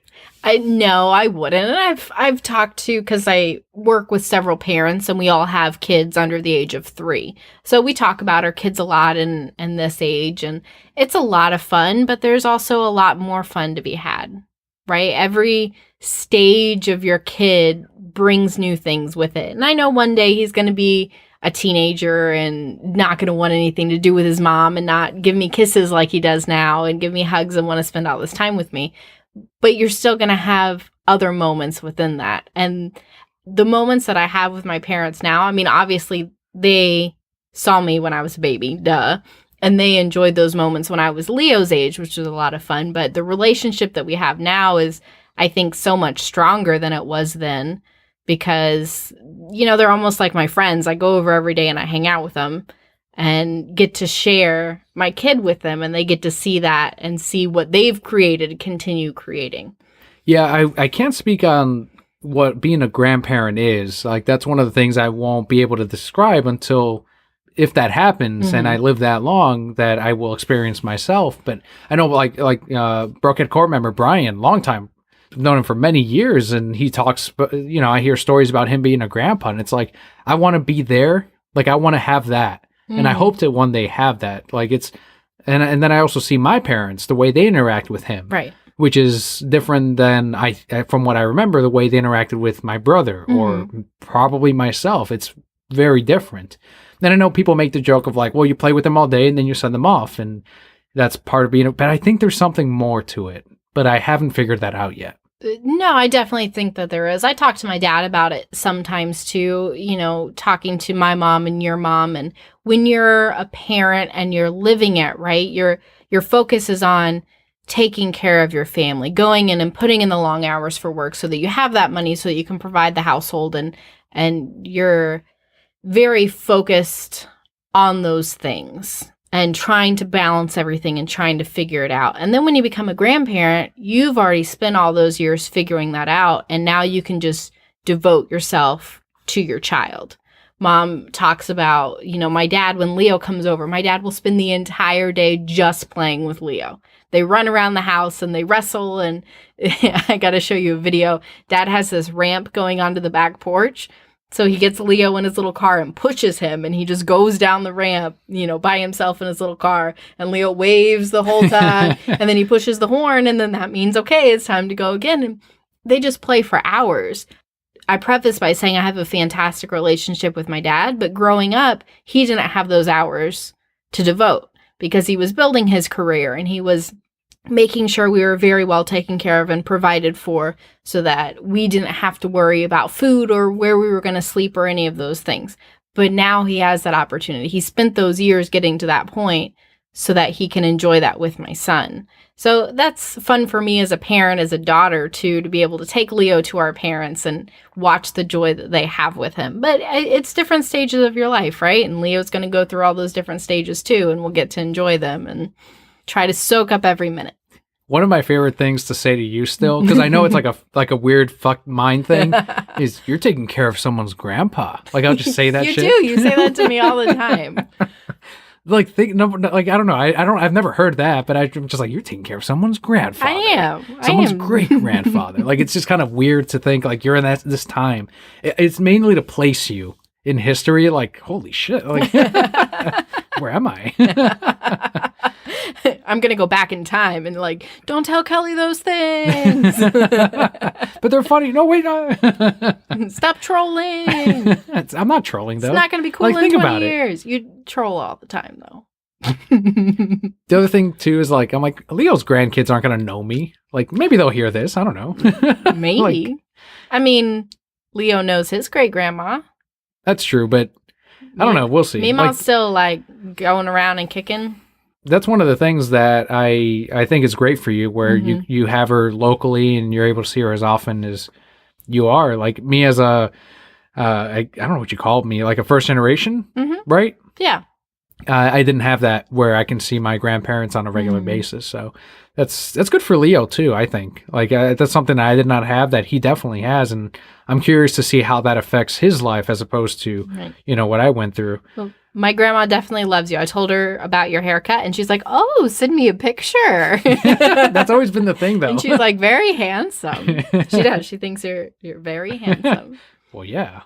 No, I wouldn't. And I've talked to, because I work with several parents and we all have kids under the age of 3. So we talk about our kids a lot in this age, and it's a lot of fun, but there's also a lot more fun to be had, right? Every stage of your kid brings new things with it. And I know one day he's going to be a teenager and not going to want anything to do with his mom and not give me kisses like he does now and give me hugs and want to spend all this time with me. But you're still going to have other moments within that. And the moments that I have with my parents now, I mean, obviously they saw me when I was a baby, duh. And they enjoyed those moments when I was Leo's age, which was a lot of fun. But the relationship that we have now is, I think, so much stronger than it was then, because, you know, they're almost like my friends. I go over every day and I hang out with them and get to share my kid with them, and they get to see that and see what they've created, continue creating. Yeah, I can't speak on what being a grandparent is. Like, that's one of the things I won't be able to describe until, if that happens and I live that long, that I will experience myself. But I know, like Brokehead Court member Brian, long time, known him for many years, and he talks, you know, I hear stories about him being a grandpa, and it's like, I want to be there. Like, I want to have that. And I hope to one day have that. Like, it's, and then I also see my parents, the way they interact with him. Right. Which is different than from what I remember, the way they interacted with my brother or probably myself. It's very different. Then I know people make the joke of like, well, you play with them all day and then you send them off. And that's part of being, but I think there's something more to it, but I haven't figured that out yet. No, I definitely think that there is. I talk to my dad about it sometimes too, you know, talking to my mom and your mom. And when you're a parent and you're living it, right, your focus is on taking care of your family, going in and putting in the long hours for work so that you have that money so that you can provide the household, and you're very focused on those things and trying to balance everything and trying to figure it out. And then when you become a grandparent, you've already spent all those years figuring that out, and now you can just devote yourself to your child. Mom talks about, you know, my dad, when Leo comes over, my dad will spend the entire day just playing with Leo. They run around the house and they wrestle, and I got to show you a video. Dad has this ramp going onto the back porch. So he gets Leo in his little car and pushes him, and he just goes down the ramp, you know, by himself in his little car. And Leo waves the whole time, and then he pushes the horn, and then that means, okay, it's time to go again. And they just play for hours. I preface by saying I have a fantastic relationship with my dad, but growing up, he didn't have those hours to devote because he was building his career and he was making sure we were very well taken care of and provided for so that we didn't have to worry about food or where we were going to sleep or any of those things. But now he has that opportunity. He spent those years getting to that point so that he can enjoy that with my son. So that's fun for me as a parent, as a daughter, too, to be able to take Leo to our parents and watch the joy that they have with him. But it's different stages of your life, right? And Leo's going to go through all those different stages, too, and we'll get to enjoy them and try to soak up every minute. One of my favorite things to say to you still, because I know it's like a weird fuck mind thing, is you're taking care of someone's grandpa. Like, I'll just say that you shit. You do. You say that to me all the time. Like, I don't know. I've never heard that, but I'm just like, you're taking care of someone's grandfather. I am. Someone's great grandfather. Like, it's just kind of weird to think like you're in this time. It's mainly to place you in history. Like, holy shit. Like, where am I? I'm going to go back in time and like, don't tell Kelli those things. But they're funny. No, wait. Stop trolling. I'm not trolling, though. It's not going to be cool in 20 years. You troll all the time, though. The other thing, too, is like, I'm like, Leo's grandkids aren't going to know me. Like, maybe they'll hear this. I don't know. Maybe. Like, I mean, Leo knows his great-grandma. That's true, but I don't know. We'll see. Meemaw's still, like, going around and kicking. that's one of the things that I think is great for you, where you have her locally and you're able to see her as often as you are. Like me as a, I don't know what you called me, like a first generation, right? Yeah. I didn't have that where I can see my grandparents on a regular basis. So that's good for Leo too, I think. Like that's something I did not have that he definitely has. And I'm curious to see how that affects his life as opposed to, what I went through. Well, my grandma definitely loves you. I told her about your haircut and she's like, oh, send me a picture. That's always been the thing though. And she's like, very handsome. She does. She thinks you're very handsome. Well, yeah.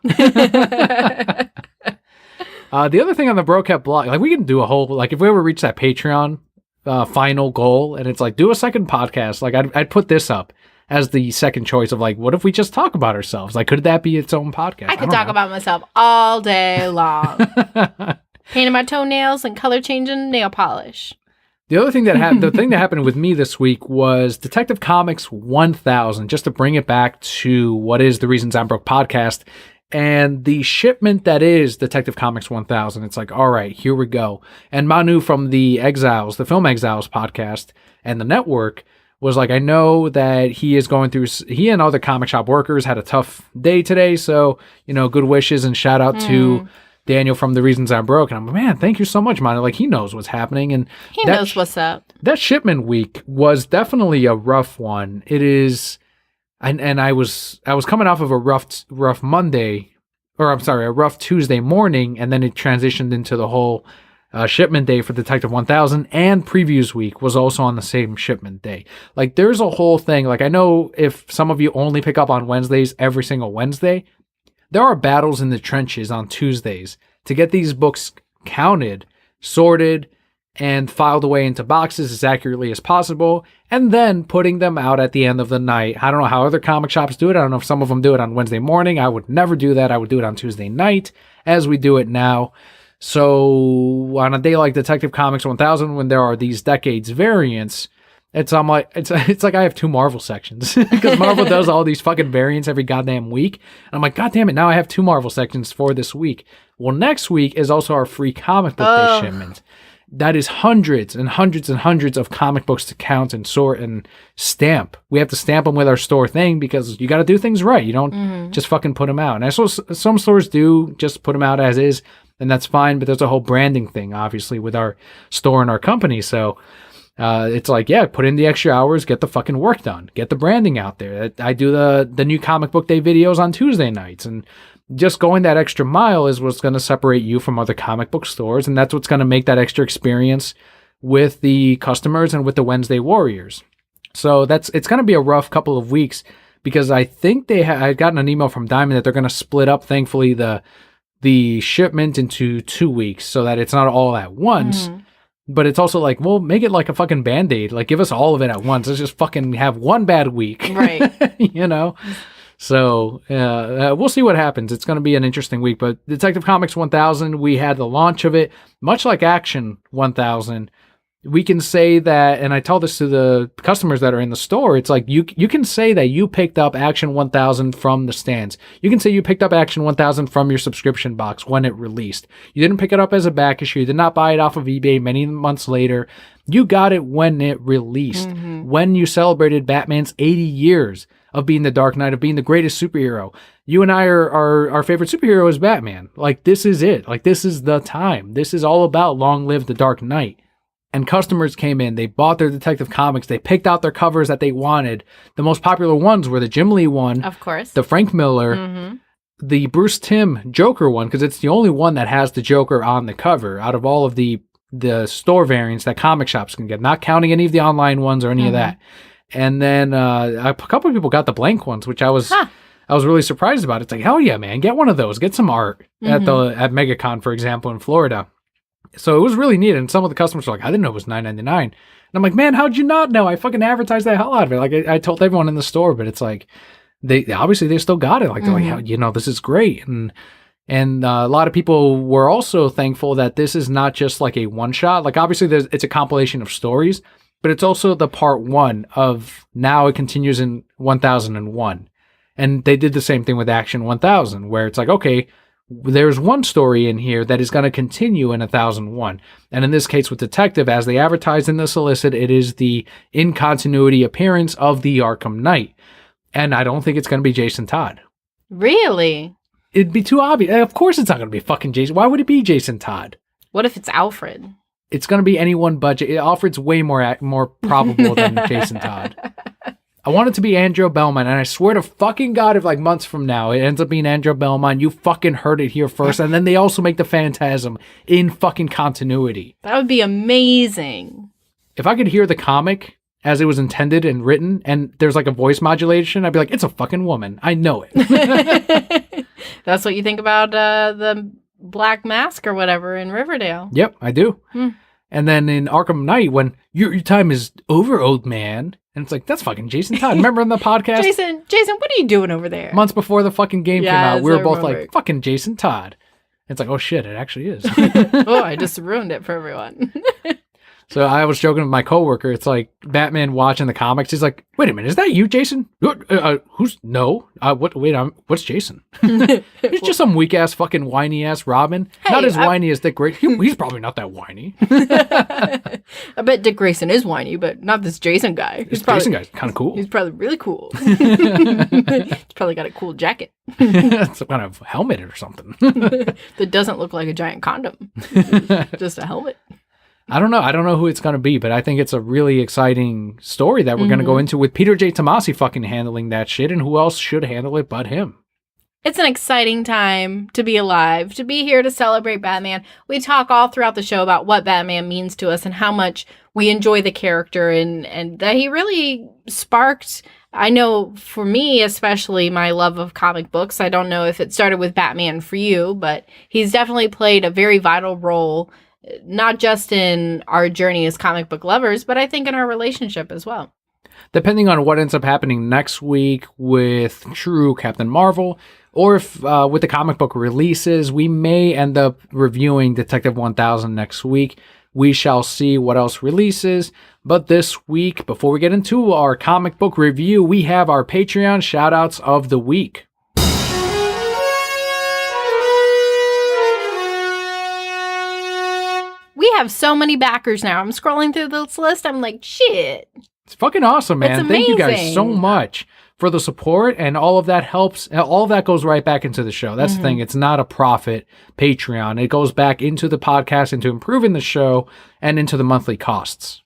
The other thing on the Brocat blog, like we can do a whole, like if we ever reach that Patreon final goal and it's like do a second podcast, like I'd put this up as the second choice of like, what if we just talk about ourselves? Like, could that be its own podcast? I could talk about myself all day long. Painting my toenails and color changing nail polish. The other thing the thing that happened with me this week was Detective Comics 1000, just to bring it back to what is the Reasons I'm Broke podcast. And the shipment that is Detective Comics 1000, it's like, all right, here we go. And Manu from the Film Exiles podcast and the network was like, I know that he and other comic shop workers had a tough day today. So, good wishes and shout out to Daniel from The Reasons I'm Broke. And I'm like, man, thank you so much, Manu. Like, he knows what's happening. And he knows what's up. That shipment week was definitely a rough one. It is... And I was coming off of a rough Monday, or I'm sorry, a rough Tuesday morning, and then it transitioned into the whole shipment day for Detective 1000, and previews week was also on the same shipment day. Like there's a whole thing. Like I know if some of you only pick up on Wednesdays every single Wednesday, there are battles in the trenches on Tuesdays to get these books counted, sorted, and filed away into boxes as accurately as possible, and then putting them out at the end of the night. I don't know how other comic shops do it. I don't know if some of them do it on Wednesday morning. I would never do that. I would do it on Tuesday night, as we do it now. So on a day like Detective Comics 1000, when there are these decades variants, it's like I have two Marvel sections because Marvel does all these fucking variants every goddamn week. And I'm like, God damn it, now I have two Marvel sections for this week. Well, next week is also our free comic book day shipment. That is hundreds and hundreds and hundreds of comic books to count and sort and stamp. We have to stamp them with our store thing because you got to do things right. You don't just fucking put them out. And I suppose some stores do just put them out as is, and that's fine. But there's a whole branding thing, obviously, with our store and our company. So it's like, yeah, put in the extra hours, get the fucking work done, get the branding out there. I do the new comic book day videos on Tuesday nights, and just going that extra mile is what's going to separate you from other comic book stores, and that's what's going to make that extra experience with the customers and with the Wednesday Warriors. So it's going to be a rough couple of weeks because I think I've gotten an email from Diamond that they're going to split up, thankfully, the shipment into 2 weeks so that it's not all at once. But it's also like, well, make it like a fucking Band-Aid. Like, give us all of it at once. Let's just fucking have one bad week. Right. So we'll see what happens. It's going to be an interesting week. But Detective Comics 1000, we had the launch of it. Much like Action 1000, we can say that, and I tell this to the customers that are in the store, it's like you can say that you picked up Action 1000 from the stands. You can say you picked up Action 1000 from your subscription box when it released. You didn't pick it up as a back issue. You did not buy it off of eBay many months later. You got it when it released, when you celebrated Batman's 80 years of being the Dark Knight, of being the greatest superhero. You and I our favorite superhero is Batman. Like, this is it. Like, this is the time. This is all about long live the Dark Knight. And customers came in, they bought their Detective Comics, they picked out their covers that they wanted. The most popular ones were the Jim Lee one, of course, the Frank Miller, the Bruce Timm Joker one, because it's the only one that has the Joker on the cover out of all of the store variants that comic shops can get, not counting any of the online ones or any of that. And then a couple of people got the blank ones, which I was really surprised about. It's like, hell yeah, man, get one of those, get some art at MegaCon, for example, in Florida. So it was really neat, and some of the customers were like, I didn't know it was $9.99. And I'm like, man, how'd you not know? I fucking advertised the hell out of it. Like, I told everyone in the store, but it's like, they still got it. Like, they're like, this is great. And a lot of people were also thankful that this is not just like a one-shot. Like, obviously, it's a compilation of stories, but it's also the part one of now it continues in 1001. And they did the same thing with Action 1000, where it's like, okay, there's one story in here that is going to continue in 1001. And in this case with Detective, as they advertised in the solicit, it is the in-continuity appearance of the Arkham Knight. And I don't think it's going to be Jason Todd. Really? It'd be too obvious. Of course it's not going to be fucking Jason. Why would it be Jason Todd? What if it's Alfred? It's going to be anyone but... Alfred's way more probable than Jason Todd. I want it to be Andrew Belmont, and I swear to fucking God, if like months from now it ends up being Andrew Belmont, you fucking heard it here first, and then they also make the Phantasm in fucking continuity. That would be amazing. If I could hear the comic as it was intended and written, and there's like a voice modulation, I'd be like, it's a fucking woman. I know it. That's what you think about the Black Mask or whatever in Riverdale. Yep, I do. And then in Arkham Knight, when your time is over, old man, and it's like, that's fucking Jason Todd. Remember in the podcast? Jason, what are you doing over there? Months before the fucking game came out, we were both remember. like, fucking Jason Todd. It's like, oh shit, it actually is. Oh, I just ruined it for everyone. So I was joking with my coworker. It's like Batman watching the comics. He's like, "Wait a minute, is that you, Jason? Who's no? What? Wait, what's Jason? He's just some weak ass, fucking whiny ass Robin. Hey, not as whiny as Dick Grayson. He's probably not that whiny. I bet Dick Grayson is whiny, but not this Jason guy. This Jason guy's kind of cool. He's probably really cool. He's probably got a cool jacket Some kind of helmet or something. that doesn't look like a giant condom. Just a helmet. I don't know who it's going to be, but I think it's a really exciting story that we're going to go into with Peter J. Tomasi fucking handling that shit, and who else should handle it but him? It's an exciting time to be alive, to be here to celebrate Batman. We talk all throughout the show about what Batman means to us and how much we enjoy the character and that he really sparked, I know for me especially, my love of comic books. I don't know if it started with Batman for you, but he's definitely played a very vital role, not just in our journey as comic book lovers, but I think in our relationship as well. Depending on what ends up happening next week with True Captain Marvel, or if with the comic book releases, we may end up reviewing Detective 1000 next week. We shall see what else releases. But this week, before we get into our comic book review, we have our Patreon shoutouts of the week. We have so many backers now. I'm scrolling through this list. I'm like, shit. It's fucking awesome, man. It's Thank you guys amazing. so much for the support, and all of that helps. All of that goes right back into the show. That's the thing. It's not a profit Patreon. It goes back into the podcast, into improving the show, and into the monthly costs.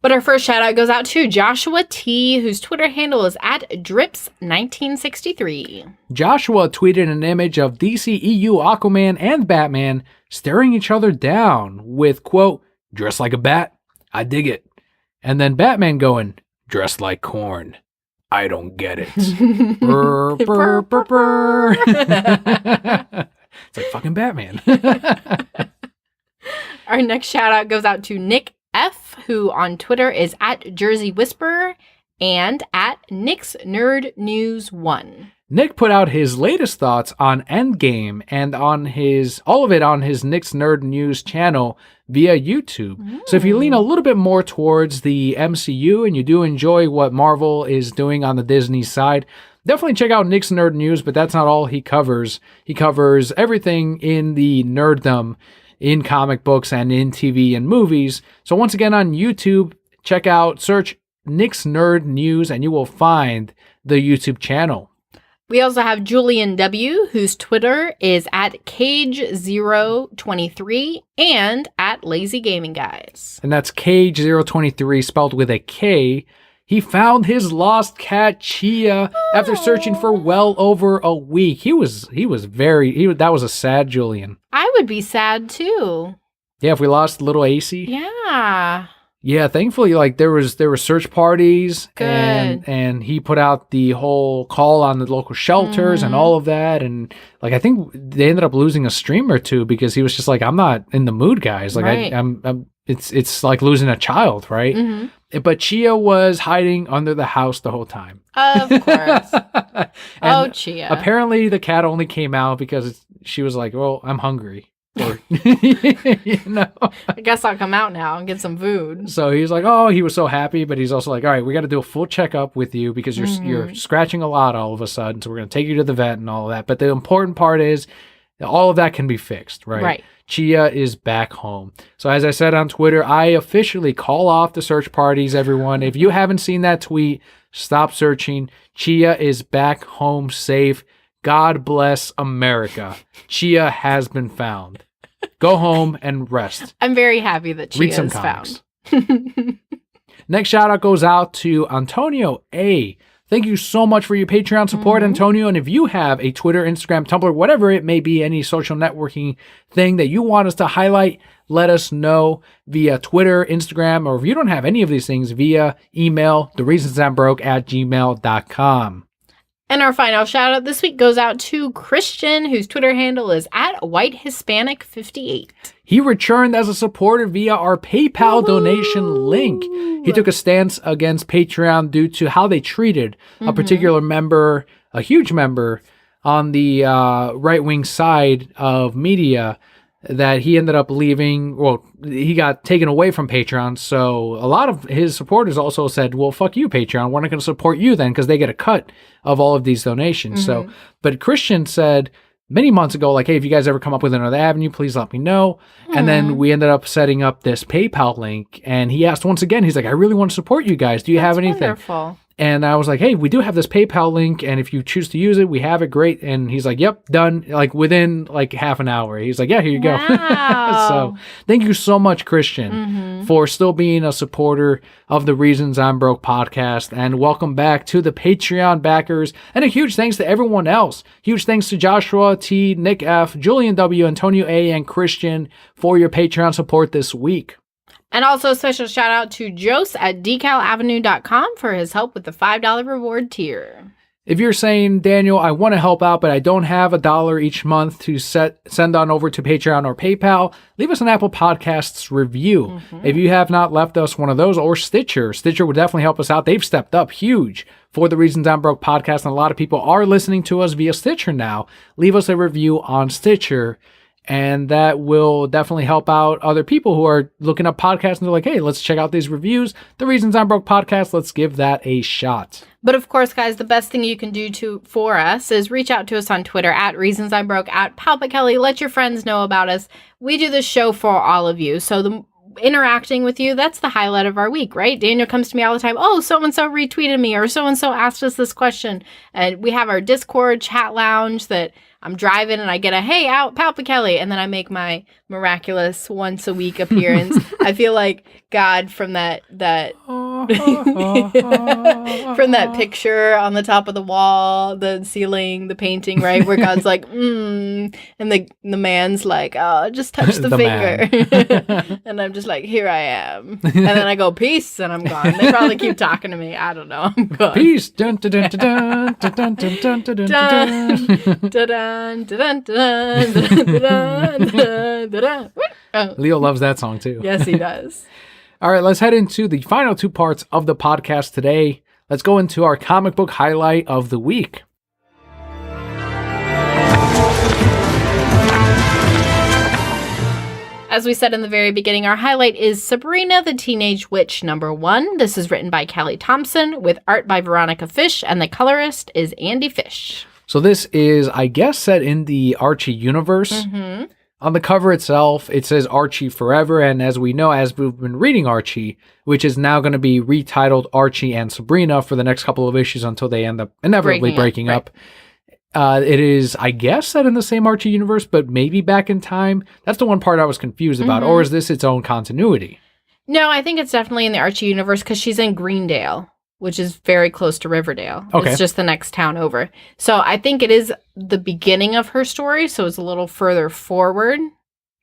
But our first shout out goes out to Joshua T, whose Twitter handle is @Drips1963. Joshua tweeted an image of DCEU Aquaman and Batman staring each other down with, quote, "Dressed like a bat? I dig it." And then Batman going, "Dressed like corn. I don't get it." Brr, brr, brr, brr. It's like fucking Batman. Our next shout out goes out to Nick F, who on Twitter is @JerseyWhisperer and @NicksNerdNews1. Nick put out his latest thoughts on Endgame and on all of it on his Nick's Nerd News channel via YouTube. So if you lean a little bit more towards the MCU and you do enjoy what Marvel is doing on the Disney side, definitely check out Nick's Nerd News, but that's not all he covers. He covers everything in the nerddom in comic books and in TV and movies. So once again on YouTube, search Nick's Nerd News and you will find the YouTube channel. We also have Julian W, whose Twitter is @Cage023 and @LazyGamingGuys. And that's Cage023 spelled with a K. He found his lost cat Chia after searching for well over a week. That was a sad Julian. I would be sad too. Yeah, if we lost little AC. Yeah. Yeah, thankfully, like there were search parties, Good. and he put out the whole call on the local shelters and all of that, and like I think they ended up losing a stream or two because he was just like, "I'm not in the mood, guys." Like Right. it's like losing a child, right? But Chia was hiding under the house the whole time. Of course. And Chia. apparently, the cat only came out because she was like, "Well, I'm hungry." Or, you know. I guess I'll come out now and get some food. So he's like, oh, he was so happy, but he's also like, all right, we got to do a full checkup with you because you're scratching a lot all of a sudden. So we're going to take you to the vet and all of that. But the important part is all of that can be fixed, right? Right. Chia is back home. So as I said on Twitter, I officially call off the search parties, everyone. If you haven't seen that tweet, stop searching. Chia is back home safe. God bless America. Chia has been found. Go home and rest. I'm very happy that Chia Read some is comics. found. Next shout out goes out to Antonio A. Thank you so much for your Patreon support, Antonio. And if you have a Twitter, Instagram, Tumblr, whatever it may be, any social networking thing that you want us to highlight, let us know via Twitter, Instagram, or if you don't have any of these things, via email, thereasonsimebroke@gmail.com. And our final shout out this week goes out to Christian, whose Twitter handle is @WhiteHispanic58. He returned as a supporter via our PayPal donation link. He took a stance against Patreon due to how they treated a particular member, a huge member on the right-wing side of media, that he ended up leaving. Well, he got taken away from Patreon. So a lot of his supporters also said, well, fuck you, Patreon. We're not going to support you then, because they get a cut of all of these donations. So, but Christian said many months ago, like, hey, if you guys ever come up with another avenue, please let me know. And then we ended up setting up this PayPal link. And he asked once again, he's like, I really want to support you guys. Do you have anything? Wonderful. And I was like, hey, we do have this PayPal link, and if you choose to use it, we have it, great. And he's like, yep, done, like within like half an hour. He's like, yeah, here you go. Wow. So thank you so much, Christian, for still being a supporter of the Reasons I'm Broke podcast. And welcome back to the Patreon backers. And a huge thanks to everyone else. Huge thanks to Joshua T, Nick F, Julian W, Antonio A, and Christian for your Patreon support this week. And also a special shout out to Jose at decalavenue.com for his help with the $5 reward tier. If you're saying, Daniel, I want to help out, but I don't have $1 each month to send on over to Patreon or PayPal, leave us an Apple Podcasts review. If you have not left us one of those, or Stitcher would definitely help us out. They've stepped up huge for the Reasons I'm Broke podcast, and a lot of people are listening to us via Stitcher now. Leave us a review on Stitcher, and that will definitely help out other people who are looking up podcasts and they're like, hey, let's check out these reviews. The Reasons I'm Broke podcast, let's give that a shot. But of course, guys, the best thing you can do for us is reach out to us on Twitter at Reasons I'm Broke, at Kelli. Let your friends know about us. We do this show for all of you. So the interacting with you, that's the highlight of our week, right? Daniel comes to me all the time, oh, so-and-so retweeted me, or so-and-so asked us this question. And we have our Discord chat lounge that I'm driving and I get a, hey, out, Kelli, and then I make my miraculous once a week appearance. I feel like God from that from that picture on the top of the wall, the ceiling, the painting, right? Where God's like, and the man's like, oh, just touch the finger. And I'm just like, here I am. And then I go, peace, and I'm gone. They probably keep talking to me. I don't know. I'm gone. Peace. Dun, dun, dun, dun, dun, dun, dun, dun, dun, dun, dun. Leo loves that song too. Yes, he does. All right, let's head into the final two parts of the podcast today. Let's go into our comic book highlight of the week. As we said in the very beginning, our highlight is Sabrina the Teenage Witch #1. This is written by Kelly Thompson with art by Veronica Fish, and the colorist is Andy Fish. So this is, I guess, set in the Archie universe. On the cover itself, it says Archie Forever, and as we know, as we've been reading Archie, which is now going to be retitled Archie and Sabrina for the next couple of issues until they end up inevitably breaking up. It is, I guess, set in the same Archie universe, but maybe back in time. That's the one part I was confused about. Or is this its own continuity? No, I think it's definitely in the Archie universe because she's in Greendale, which is very close to Riverdale. Okay. It's just the next town over. So I think it is the beginning of her story, so it's a little further forward.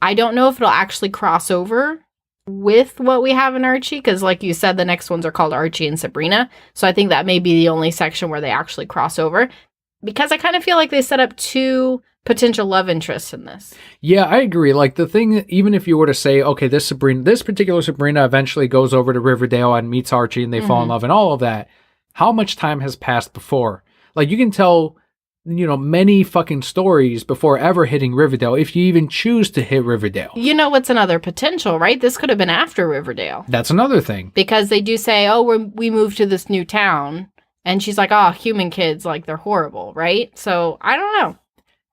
I don't know if it'll actually cross over with what we have in Archie, because like you said, the next ones are called Archie and Sabrina. So I think that may be the only section where they actually cross over, because I kind of feel like they set up two potential love interests in this. Yeah, I agree. Like the thing, even if you were to say, okay, this particular Sabrina eventually goes over to Riverdale and meets Archie and they fall in love and all of that, how much time has passed before? Like you can tell, many fucking stories before ever hitting Riverdale, if you even choose to hit Riverdale. You know what's another potential, right? This could have been after Riverdale. That's another thing. Because they do say, oh, we moved to this new town. And she's like, oh, human kids, like, they're horrible, right? So, I don't know.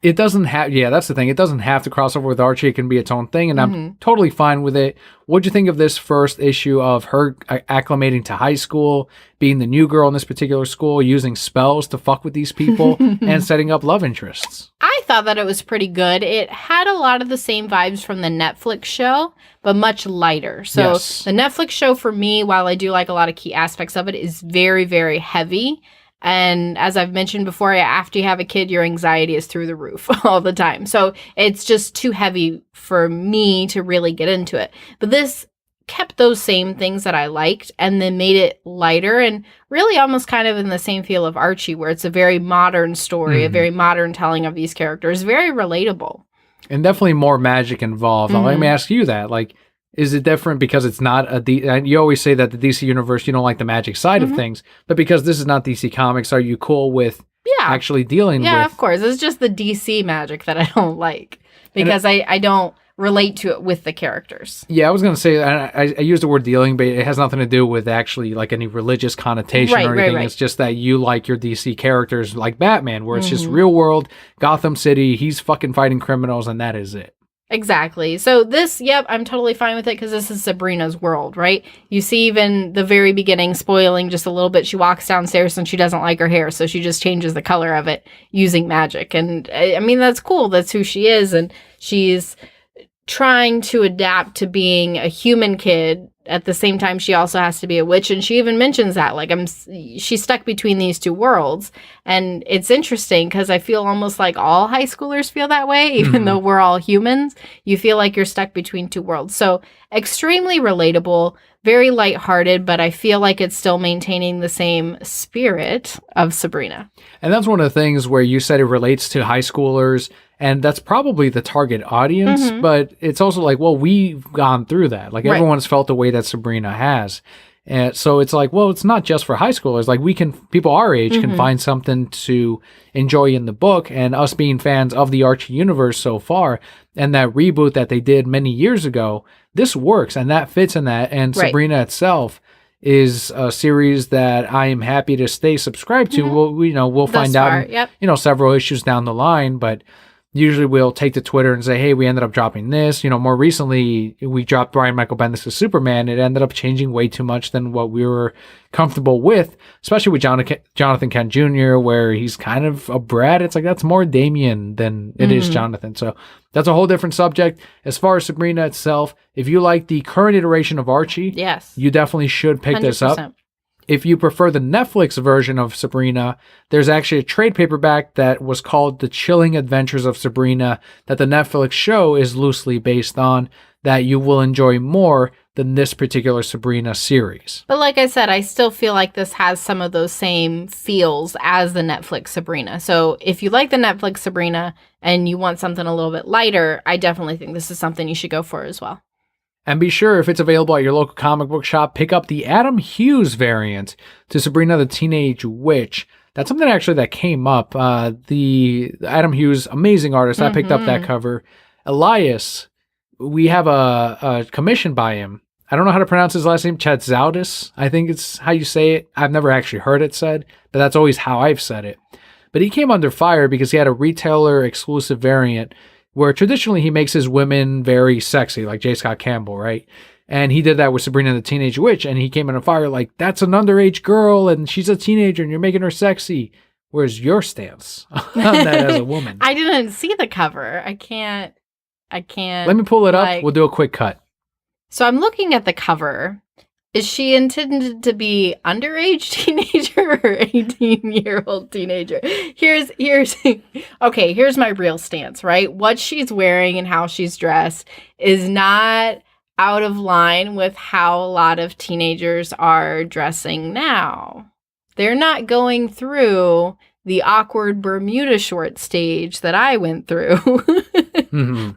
It doesn't have, yeah, that's the thing. It doesn't have to cross over with Archie. It can be its own thing, and I'm totally fine with it. What'd you think of this first issue of her acclimating to high school, being the new girl in this particular school, using spells to fuck with these people, and setting up love interests? I thought that it was pretty good. It had a lot of the same vibes from the Netflix show, but much lighter. So the Netflix show for me, while I do like a lot of key aspects of it, is very, very heavy. And as I've mentioned before, after you have a kid, your anxiety is through the roof all the time. So it's just too heavy for me to really get into it. But this kept those same things that I liked and then made it lighter and really almost kind of in the same feel of Archie, where it's a very modern story, a very modern telling of these characters, very relatable. And definitely more magic involved. Let me ask you that. Like, is it different because it's not you always say that the DC universe, you don't like the magic side of things, but because this is not DC Comics, are you cool with actually dealing with? Yeah, of course. It's just the DC magic that I don't like because I don't relate to it with the characters. Yeah, I was going to say, I use the word dealing, but it has nothing to do with actually like any religious connotation or anything. Right. It's just that you like your DC characters like Batman, where it's just real world, Gotham City, he's fucking fighting criminals, and that is it. Exactly. So this, I'm totally fine with it because this is Sabrina's world, right? You see even the very beginning, spoiling just a little bit, she walks downstairs and she doesn't like her hair, so she just changes the color of it using magic. And I mean, that's cool. That's who she is. And she's trying to adapt to being a human kid. At the same time, she also has to be a witch. And she even mentions that, like, she's stuck between these two worlds. And it's interesting because I feel almost like all high schoolers feel that way, even though we're all humans. You feel like you're stuck between two worlds. So extremely relatable, very lighthearted, but I feel like it's still maintaining the same spirit of Sabrina. And that's one of the things where you said it relates to high schoolers. And that's probably the target audience, but it's also like, well, we've gone through that. Like, everyone's felt the way that Sabrina has. And so it's like, well, it's not just for high schoolers. Like, people our age can find something to enjoy in the book. And us being fans of the Archie universe so far, and that reboot that they did many years ago, this works. And that fits in that. And Sabrina itself is a series that I am happy to stay subscribed to. We'll find out, several issues down the line, but usually we'll take to Twitter and say, hey, we ended up dropping this. More recently, we dropped Brian Michael Bendis' Superman. It ended up changing way too much than what we were comfortable with, especially with Jonathan Kent Jr., where he's kind of a brat. It's like, that's more Damian than it is Jonathan. So that's a whole different subject. As far as Sabrina itself, if you like the current iteration of Archie, you definitely should pick 100%. This up. If you prefer the Netflix version of Sabrina, there's actually a trade paperback that was called The Chilling Adventures of Sabrina that the Netflix show is loosely based on, that you will enjoy more than this particular Sabrina series. But like I said, I still feel like this has some of those same feels as the Netflix Sabrina. So if you like the Netflix Sabrina and you want something a little bit lighter, I definitely think this is something you should go for as well. And be sure, if it's available at your local comic book shop, pick up the Adam Hughes variant to Sabrina the Teenage Witch. That's something actually that came up. The Adam Hughes, amazing artist. I picked up that cover. Elias, we have a commission by him. I don't know how to pronounce his last name. Chatzaldis, I think it's how you say it. I've never actually heard it said, but that's always how I've said it. But he came under fire because he had a retailer exclusive variant where traditionally he makes his women very sexy, like J. Scott Campbell, right? And he did that with Sabrina the Teenage Witch, and he came under fire like, that's an underage girl, and she's a teenager, and you're making her sexy. Where's your stance on that as a woman? I didn't see the cover. I can't. Let me pull it up. We'll do a quick cut. So I'm looking at the cover. Is she intended to be underage teenager or 18-year-old teenager? Here's okay, here's my real stance, right? What she's wearing and how she's dressed is not out of line with how a lot of teenagers are dressing now. They're not going through the awkward Bermuda short stage that I went through.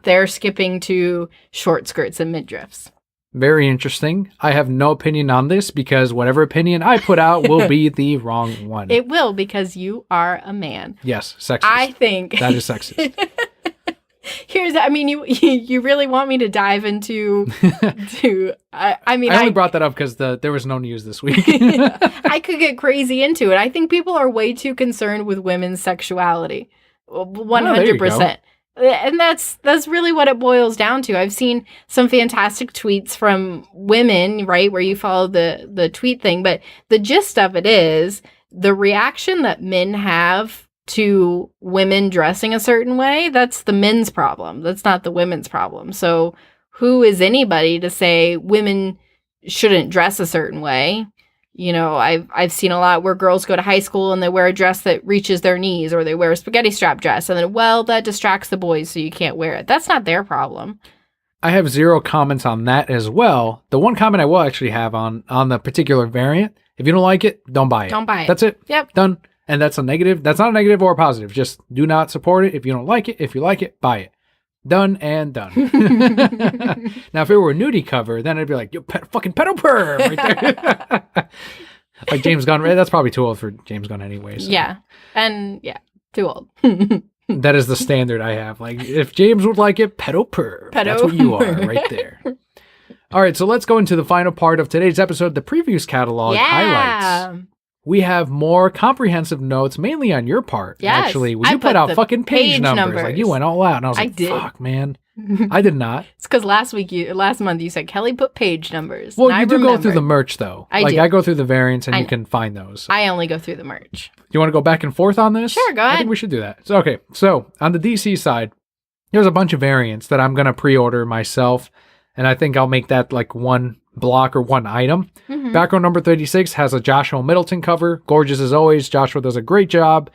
They're skipping to short skirts and midriffs. Very interesting. I have no opinion on this because whatever opinion I put out will be the wrong one. It will, because you are a man. Yes, sexist. I think that is sexist. You really want me to dive into I only brought that up because there was no news this week. I could get crazy into it. I think people are way too concerned with women's sexuality. 100%. And that's really what it boils down to. I've seen some fantastic tweets from women, right, where you follow the tweet thing, but the gist of it is the reaction that men have to women dressing a certain way, that's the men's problem. That's not the women's problem. So who is anybody to say women shouldn't dress a certain way? You know, I've seen a lot where girls go to high school and they wear a dress that reaches their knees, or they wear a spaghetti strap dress, and then, well, that distracts the boys, so you can't wear it. That's not their problem. I have 0 comments on that as well. The one comment I will actually have on the particular variant, if you don't like it, don't buy it. Don't buy it. That's it. Yep. Done. And that's a negative. That's not a negative or a positive. Just do not support it. If you don't like it, if you like it, buy it. Done and done. Now, if it were a nudie cover, then I'd be like, yo, fucking pedo perv right there. Like James Gunn. That's probably too old for James Gunn anyway. So. Yeah. And yeah, too old. That is the standard I have. Like, if James would like it, pedo perv. That's what you are right there. All right, so let's go into the final part of today's episode, the previews catalog highlights. We have more comprehensive notes, mainly on your part, actually. When you put out fucking page numbers. Like, you went all out, and I was like, fuck, man. I did not. It's because last month you said, Kelly, put page numbers. Well, you do go through the merch, though. I go through the variants, and you can find those. I only go through the merch. Do you want to go back and forth on this? Sure, go ahead. I think we should do that. So, on the DC side, there's a bunch of variants that I'm going to pre-order myself, and I think I'll make that like one block or one item. Background number 36 has a Joshua Middleton cover. Gorgeous as always. Joshua does a great job.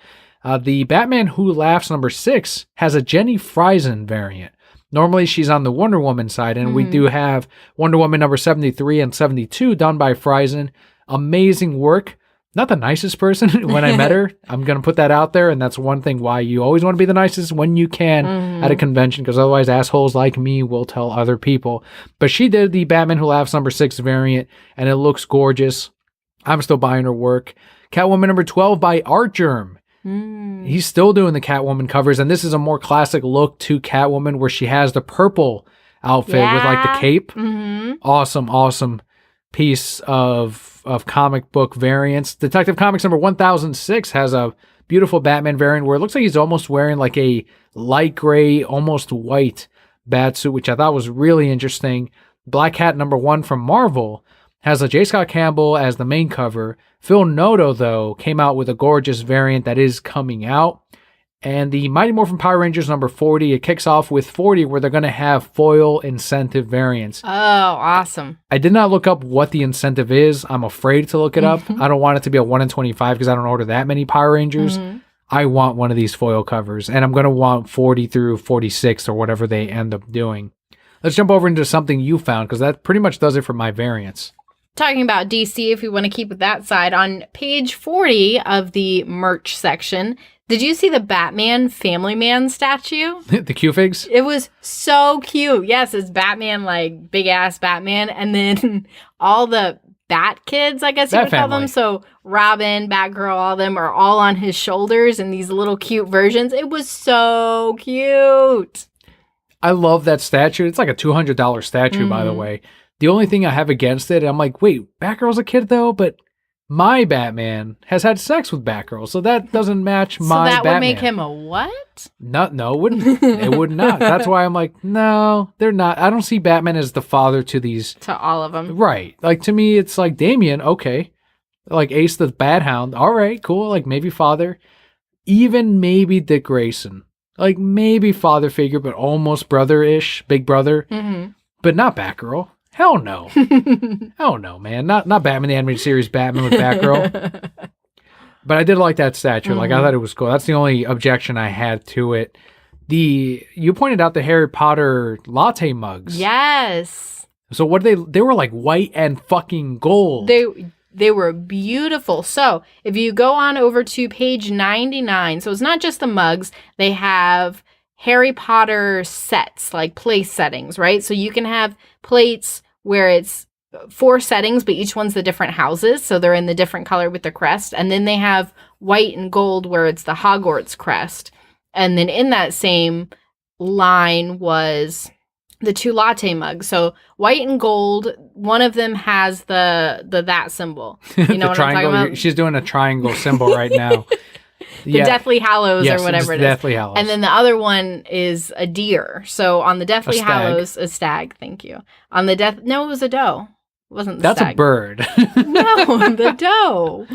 The Batman Who Laughs number 6 has a Jenny Friesen variant. Normally she's on the Wonder Woman side, and we do have Wonder Woman number 73 and 72 done by Friesen. Amazing work. Not the nicest person when I met her. I'm going to put that out there, and that's one thing why you always want to be the nicest when you can at a convention, because otherwise assholes like me will tell other people. But she did the Batman Who Laughs number 6 variant, and it looks gorgeous. I'm still buying her work. Catwoman number 12 by Art Germ. He's still doing the Catwoman covers, and this is a more classic look to Catwoman where she has the purple outfit with like the cape. Awesome piece of comic book variants. Detective Comics number 1006 has a beautiful Batman variant where it looks like he's almost wearing like a light gray, almost white batsuit, which I thought was really interesting. Black Cat number 1 from Marvel has a J. Scott Campbell as the main cover. Phil Noto, though, came out with a gorgeous variant that is coming out. And the Mighty Morphin Power Rangers number 40, it kicks off with 40 where they're going to have foil incentive variants. Oh, awesome. I did not look up what the incentive is. I'm afraid to look it up. I don't want it to be a 1 in 25 because I don't order that many Power Rangers. I want one of these foil covers, and I'm going to want 40 through 46 or whatever they end up doing. Let's jump over into something you found, because that pretty much does it for my variants. Talking about DC, if we want to keep with that side, on page 40 of the merch section, did you see the Batman Family Man statue? The Q-Figs? It was so cute. Yes, it's Batman, like big-ass Batman, and then all the Bat kids, I guess you would call them. So Robin, Batgirl, all of them are all on his shoulders in these little cute versions. It was so cute. I love that statue. It's like a $200 statue, by the way. The only thing I have against it, I'm like, wait, Batgirl's a kid though? But my Batman has had sex with Batgirl, so that doesn't match my Batman. So that would make him a what? No, it wouldn't. It would not. That's why I'm like, no, they're not. I don't see Batman as the father to these. To all of them. Right. Like, to me, it's like Damian, okay. Like Ace the Bad Hound, all right, cool. Like, maybe father. Even maybe Dick Grayson. Like, maybe father figure, but almost brother-ish, big brother. But not Batgirl. Hell no. Hell no, man. Not Batman the Animated Series, Batman with Batgirl. But I did like that statue. Like, I thought it was cool. That's the only objection I had to it. You pointed out the Harry Potter latte mugs. Yes. So what they were like white and fucking gold. They were beautiful. So if you go on over to page 99, so it's not just the mugs, they have Harry Potter sets, like place settings, right? So you can have plates where it's 4 settings, but each one's the different houses. So they're in the different color with the crest. And then they have white and gold where it's the Hogwarts crest. And then in that same line was the 2 latte mugs. So white and gold, one of them has the that symbol. You know what triangle. I'm talking about? She's doing a triangle symbol right now. Deathly Hallows Yes, or whatever it is. Deathly Hallows. And then the other one is a deer. So on the Deathly stag. Hallows, a stag. Thank you. On the no, it was a doe. It wasn't the That's stag. a bird. No, the doe.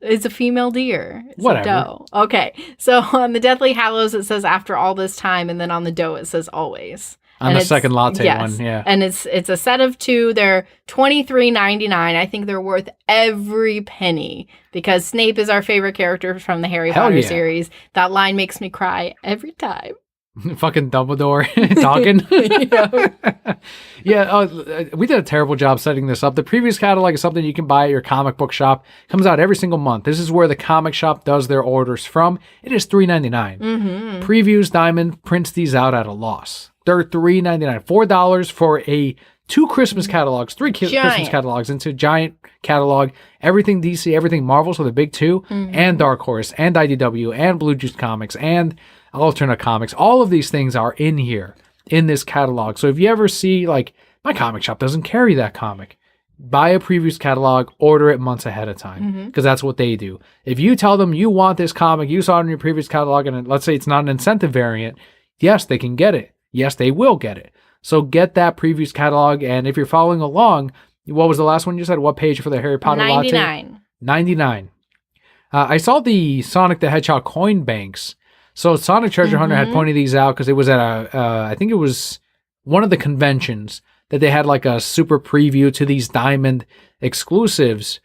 It's a female deer. It's Whatever. a doe. Okay. So on the Deathly Hallows, it says after all this time. And then on the doe, it says always. On the second latte yes. one, yeah. And it's a set of 2. They're $23.99. I think they're worth every penny because Snape is our favorite character from the Harry Hell Potter yeah. series. That line makes me cry every time. Fucking Dumbledore talking. We did a terrible job setting this up. The previous catalog is something you can buy at your comic book shop. Comes out every single month. This is where the comic shop does their orders from. It is $3.99. Previews Diamond prints these out at a loss. They're $3.99. $4 for 2 Christmas catalogs, 3 Christmas catalogs into giant catalog. Everything DC, everything Marvel, so the big 2, and Dark Horse, and IDW, and Blue Juice Comics, and Alternate Comics. All of these things are in here, in this catalog. So if you ever see, like, my comic shop doesn't carry that comic, buy a previews catalog, order it months ahead of time, because that's what they do. If you tell them you want this comic, you saw it in your previous catalog, and let's say it's not an incentive variant, yes, they can get it. Yes, they will get it. So get that previews catalog, and if you're following along, what was the last one you said? What page for the Harry Potter 99. latte? 99. I saw the Sonic the Hedgehog coin banks. So Sonic Treasure Hunter had pointed these out because it was at I think it was one of the conventions that they had like a super preview to these Diamond exclusives.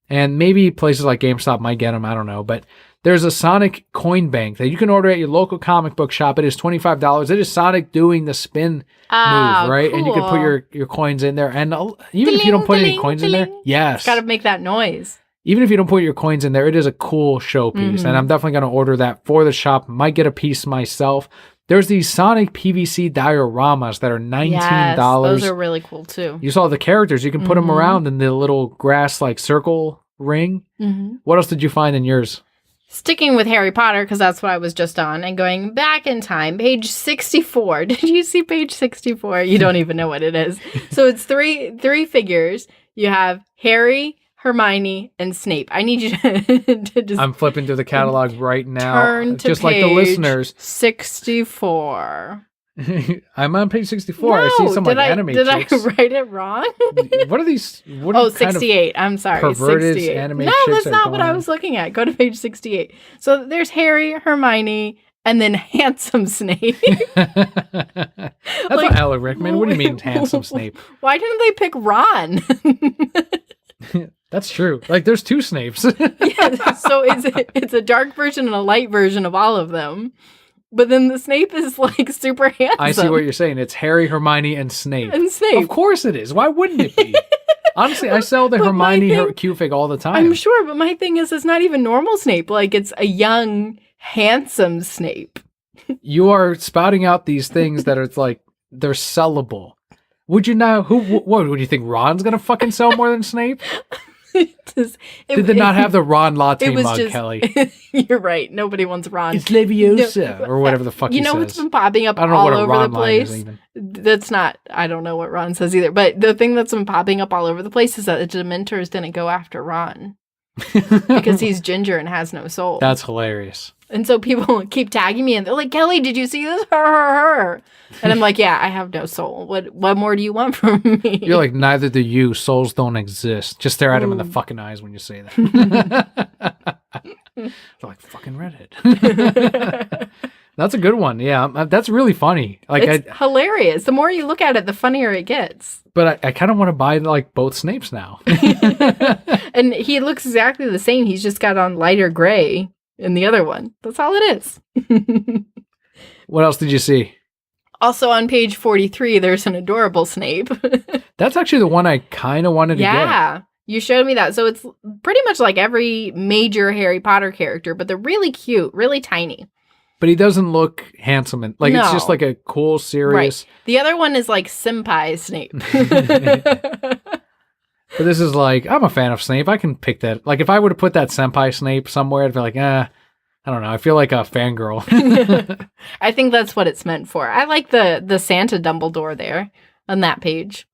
And maybe places like GameStop might get them, I don't know. But there's a Sonic coin bank that you can order at your local comic book shop. It is $25. It is Sonic doing the spin move, right? Cool. And you can put your coins in there. And even if you don't put any coins in there, yes. Got to make that noise. Even if you don't put your coins in there, it is a cool showpiece. And I'm definitely going to order that for the shop. Might get a piece myself. There's these Sonic PVC dioramas that are $19. Yes, those are really cool too. You saw the characters. You can put them around in the little grass like circle ring. What else did you find in yours? Sticking with Harry Potter, because that's what I was just on, and going back in time, page 64. Did you see page 64? You don't even know what it is. So it's three figures. You have Harry, Hermione, and Snape. I need you to just... I'm flipping through the catalog right now. Turn to just page like the listeners. 64. I'm on page 64. I see some like anime did chicks. I write it wrong? What are these? What Oh, 68. I'm sorry. perverted 68. anime No, chicks that's are not going what I on? was looking at. Go to page 68. So there's Harry, Hermione, and then handsome Snape. That's what Alan Rickman. What do you mean, handsome Snape? Why didn't they pick Ron? That's true. Like, there's 2 Snapes. Yeah, so it's a dark version and a light version of all of them. But then the Snape is like super handsome. I see what you're saying. It's Harry, Hermione, and Snape. And Snape. Of course it is. Why wouldn't it be? Honestly, I sell the But Hermione my thing- Q-fig all the time. I'm sure, but my thing is it's not even normal Snape. Like, it's a young, handsome Snape. You are spouting out these things that are like, they're sellable. Would you now, what would you think, Ron's going to fucking sell more than Snape? Did they not have the Ron latte mug, Kelly? You're right. Nobody wants Ron. It's Leviosa, or whatever the fuck he You know says. what's been popping up I don't know all what a over Ron the line is place? even. That's not, I don't know what Ron says either. But the thing that's been popping up all over the place is that the Dementors didn't go after Ron. Because he's ginger and has no soul. That's hilarious. And so people keep tagging me and they're like, Kelly, did you see this? Her. And I'm like, yeah, I have no soul. What more do you want from me? You're like, neither do you. Souls don't exist. Just stare at him in the fucking eyes when you say that. They're like, fucking redhead. That's a good one. Yeah, that's really funny. Like, it's hilarious. The more you look at it, the funnier it gets. But I kind of want to buy like both Snapes now. And he looks exactly the same. He's just got on lighter gray in the other one. That's all it is. What else did you see? Also on page 43, there's an adorable Snape. That's actually the one I kind of wanted to get. Yeah, you showed me that. So it's pretty much like every major Harry Potter character, but they're really cute, really tiny. But he doesn't look handsome. And like, it's just No. like a cool, serious. Right. The other one is like Senpai Snape. But this is like, I'm a fan of Snape. I can pick that. Like, if I would have put that Senpai Snape somewhere, I'd be like, I don't know. I feel like a fangirl. I think that's what it's meant for. I like the Santa Dumbledore there on that page.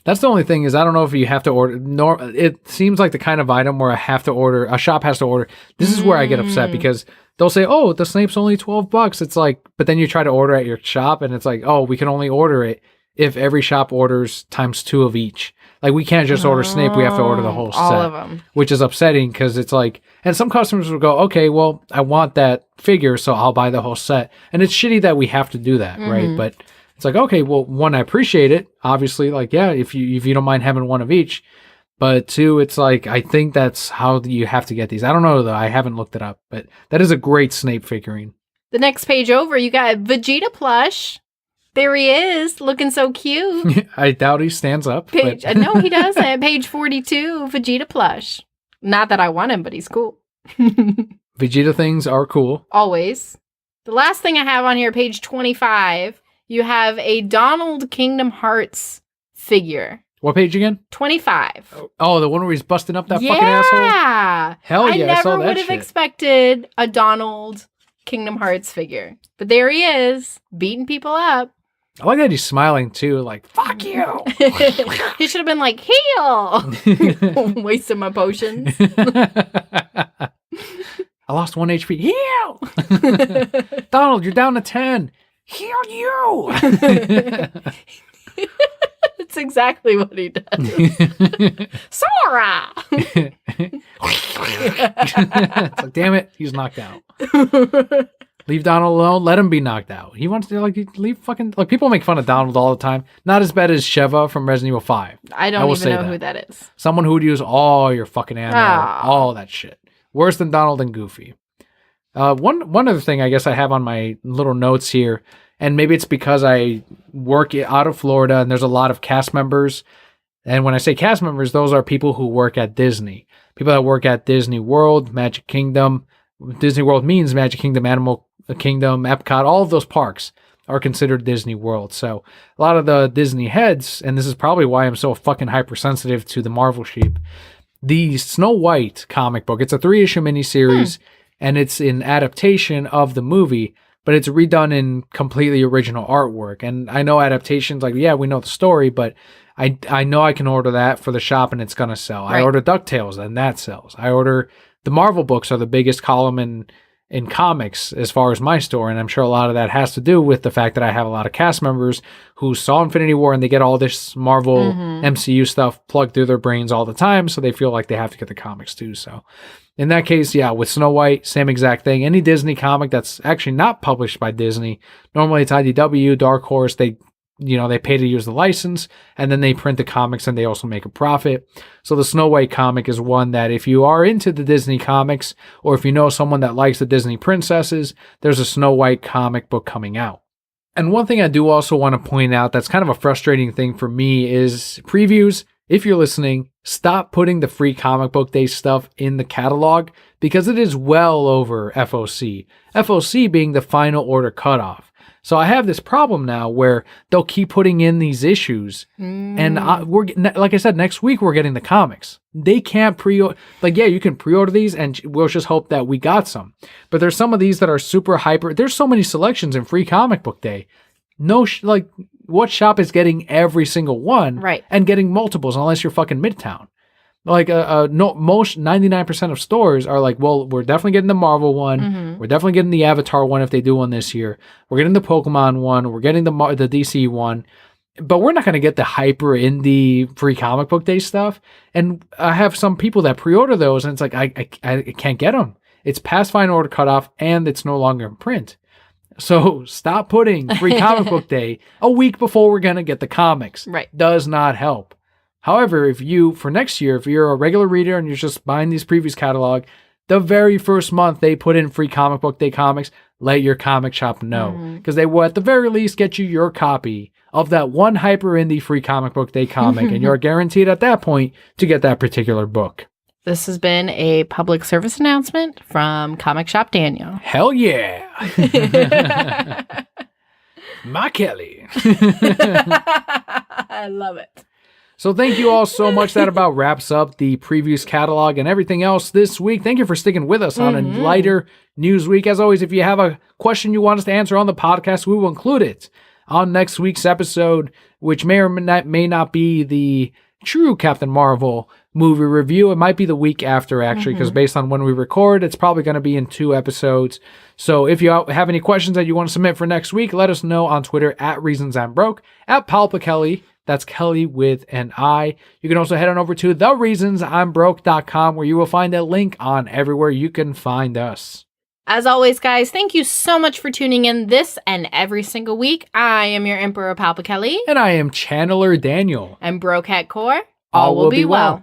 That's the only thing is I don't know if you have to order. It seems like the kind of item where a shop has to order. This is where I get upset because they'll say, "Oh, the Snape's only $12." It's like, but then you try to order at your shop, and it's like, "Oh, we can only order it if every shop orders ×2 of each." Like we can't just order Snape; we have to order the whole set, all of them, which is upsetting because it's like, and some customers will go, "Okay, well, I want that figure, so I'll buy the whole set," and it's shitty that we have to do that, right? But it's like, okay, well, one, I appreciate it. Obviously, like, yeah, if you don't mind having one of each. But two, it's like, I think that's how you have to get these. I don't know, though. I haven't looked it up. But that is a great Snape figurine. The next page over, you got Vegeta plush. There he is, looking so cute. I doubt he stands up. No, he doesn't. Page 42, Vegeta plush. Not that I want him, but he's cool. Vegeta things are cool. Always. The last thing I have on here, page 25, you have a Donald Kingdom Hearts figure. What page again? 25. Oh, the one where he's busting up that fucking asshole? Yeah. Hell yeah, I saw never that would have shit. expected a Donald Kingdom Hearts figure. But there he is, beating people up. I like that he's smiling too, like, fuck you. He should have been like, heal. Wasting my potions. I lost 1 HP. Heal! Donald, you're down to 10. Heal you! That's exactly what he does. Sora! It's like, damn it, he's knocked out. Leave Donald alone. Let him be knocked out. He wants to leave fucking people make fun of Donald all the time. Not as bad as Sheva from Resident Evil 5. I don't even know who that is. Someone who would use all your fucking ammo, all that shit. Worse than Donald and Goofy. One other thing I guess I have on my little notes here, and maybe it's because I work out of Florida and there's a lot of cast members. And when I say cast members, those are people who work at Disney. People that work at Disney World, Magic Kingdom. Disney World means Magic Kingdom, Animal Kingdom, Epcot, all of those parks are considered Disney World. So a lot of the Disney heads, and this is probably why I'm so fucking hypersensitive to the Marvel sheep, the Snow White comic book, it's a 3-issue miniseries, and it's an adaptation of the movie, but it's redone in completely original artwork. And I know adaptations, like, yeah, we know the story, but I know I can order that for the shop and it's going to sell. Right. I order DuckTales and that sells. I order the Marvel books are the biggest column in comics as far as my store, and I'm sure a lot of that has to do with the fact that I have a lot of cast members who saw Infinity War and they get all this Marvel MCU stuff plugged through their brains all the time, so they feel like they have to get the comics too. So in that case, yeah, with Snow White, same exact thing. Any Disney comic that's actually not published by Disney, normally it's IDW, Dark Horse, they pay to use the license, and then they print the comics and they also make a profit. So the Snow White comic is one that if you are into the Disney comics, or if you know someone that likes the Disney princesses, there's a Snow White comic book coming out. And one thing I do also want to point out that's kind of a frustrating thing for me is previews. If you're listening, stop putting the free comic book day stuff in the catalog because it is well over FOC. FOC being the final order cutoff. So I have this problem now where they'll keep putting in these issues, and we're like I said, next week we're getting the comics. They can't pre-order. Like, yeah, you can pre-order these, and we'll just hope that we got some. But there's some of these that are super hyper. There's so many selections in free comic book day. No, what shop is getting every single one, right? And getting multiples unless you're fucking Midtown. Like most 99% of stores are like, well, we're definitely getting the Marvel one. We're definitely getting the Avatar one if they do one this year. We're getting the Pokemon one. We're getting the DC one. But we're not going to get the hyper indie free comic book day stuff. And I have some people that pre-order those, and it's like, I can't get them. It's past final order cutoff, and it's no longer in print. So stop putting free comic book day a week before we're going to get the comics. Right. Does not help. However, for next year, if you're a regular reader and you're just buying these previews catalog, the very first month they put in free comic book day comics, let your comic shop know. Because they will at the very least get you your copy of that one hyper indie free comic book day comic. And you're guaranteed at that point to get that particular book. This has been a public service announcement from Comic Shop Daniel. Hell yeah. My Kelly. I love it. So thank you all so much. That about wraps up the previews catalog and everything else this week. Thank you for sticking with us on a lighter news week. As always, if you have a question you want us to answer on the podcast, we will include it on next week's episode. which may or may not be the true Captain Marvel movie review. It might be the week after, actually, because based on when we record, it's probably going to be in 2 episodes. So if you have any questions that you want to submit for next week, let us know on Twitter at ReasonsI'mBroke, at PalpaKelly. That's Kelly with an I. You can also head on over to thereasonsi'mbroke.com, where you will find a link on everywhere you can find us. As always, guys, thank you so much for tuning in this and every single week. I am your Emperor Palpa Kelly. And I am Channeler Daniel. And Broke at Core, all will be well.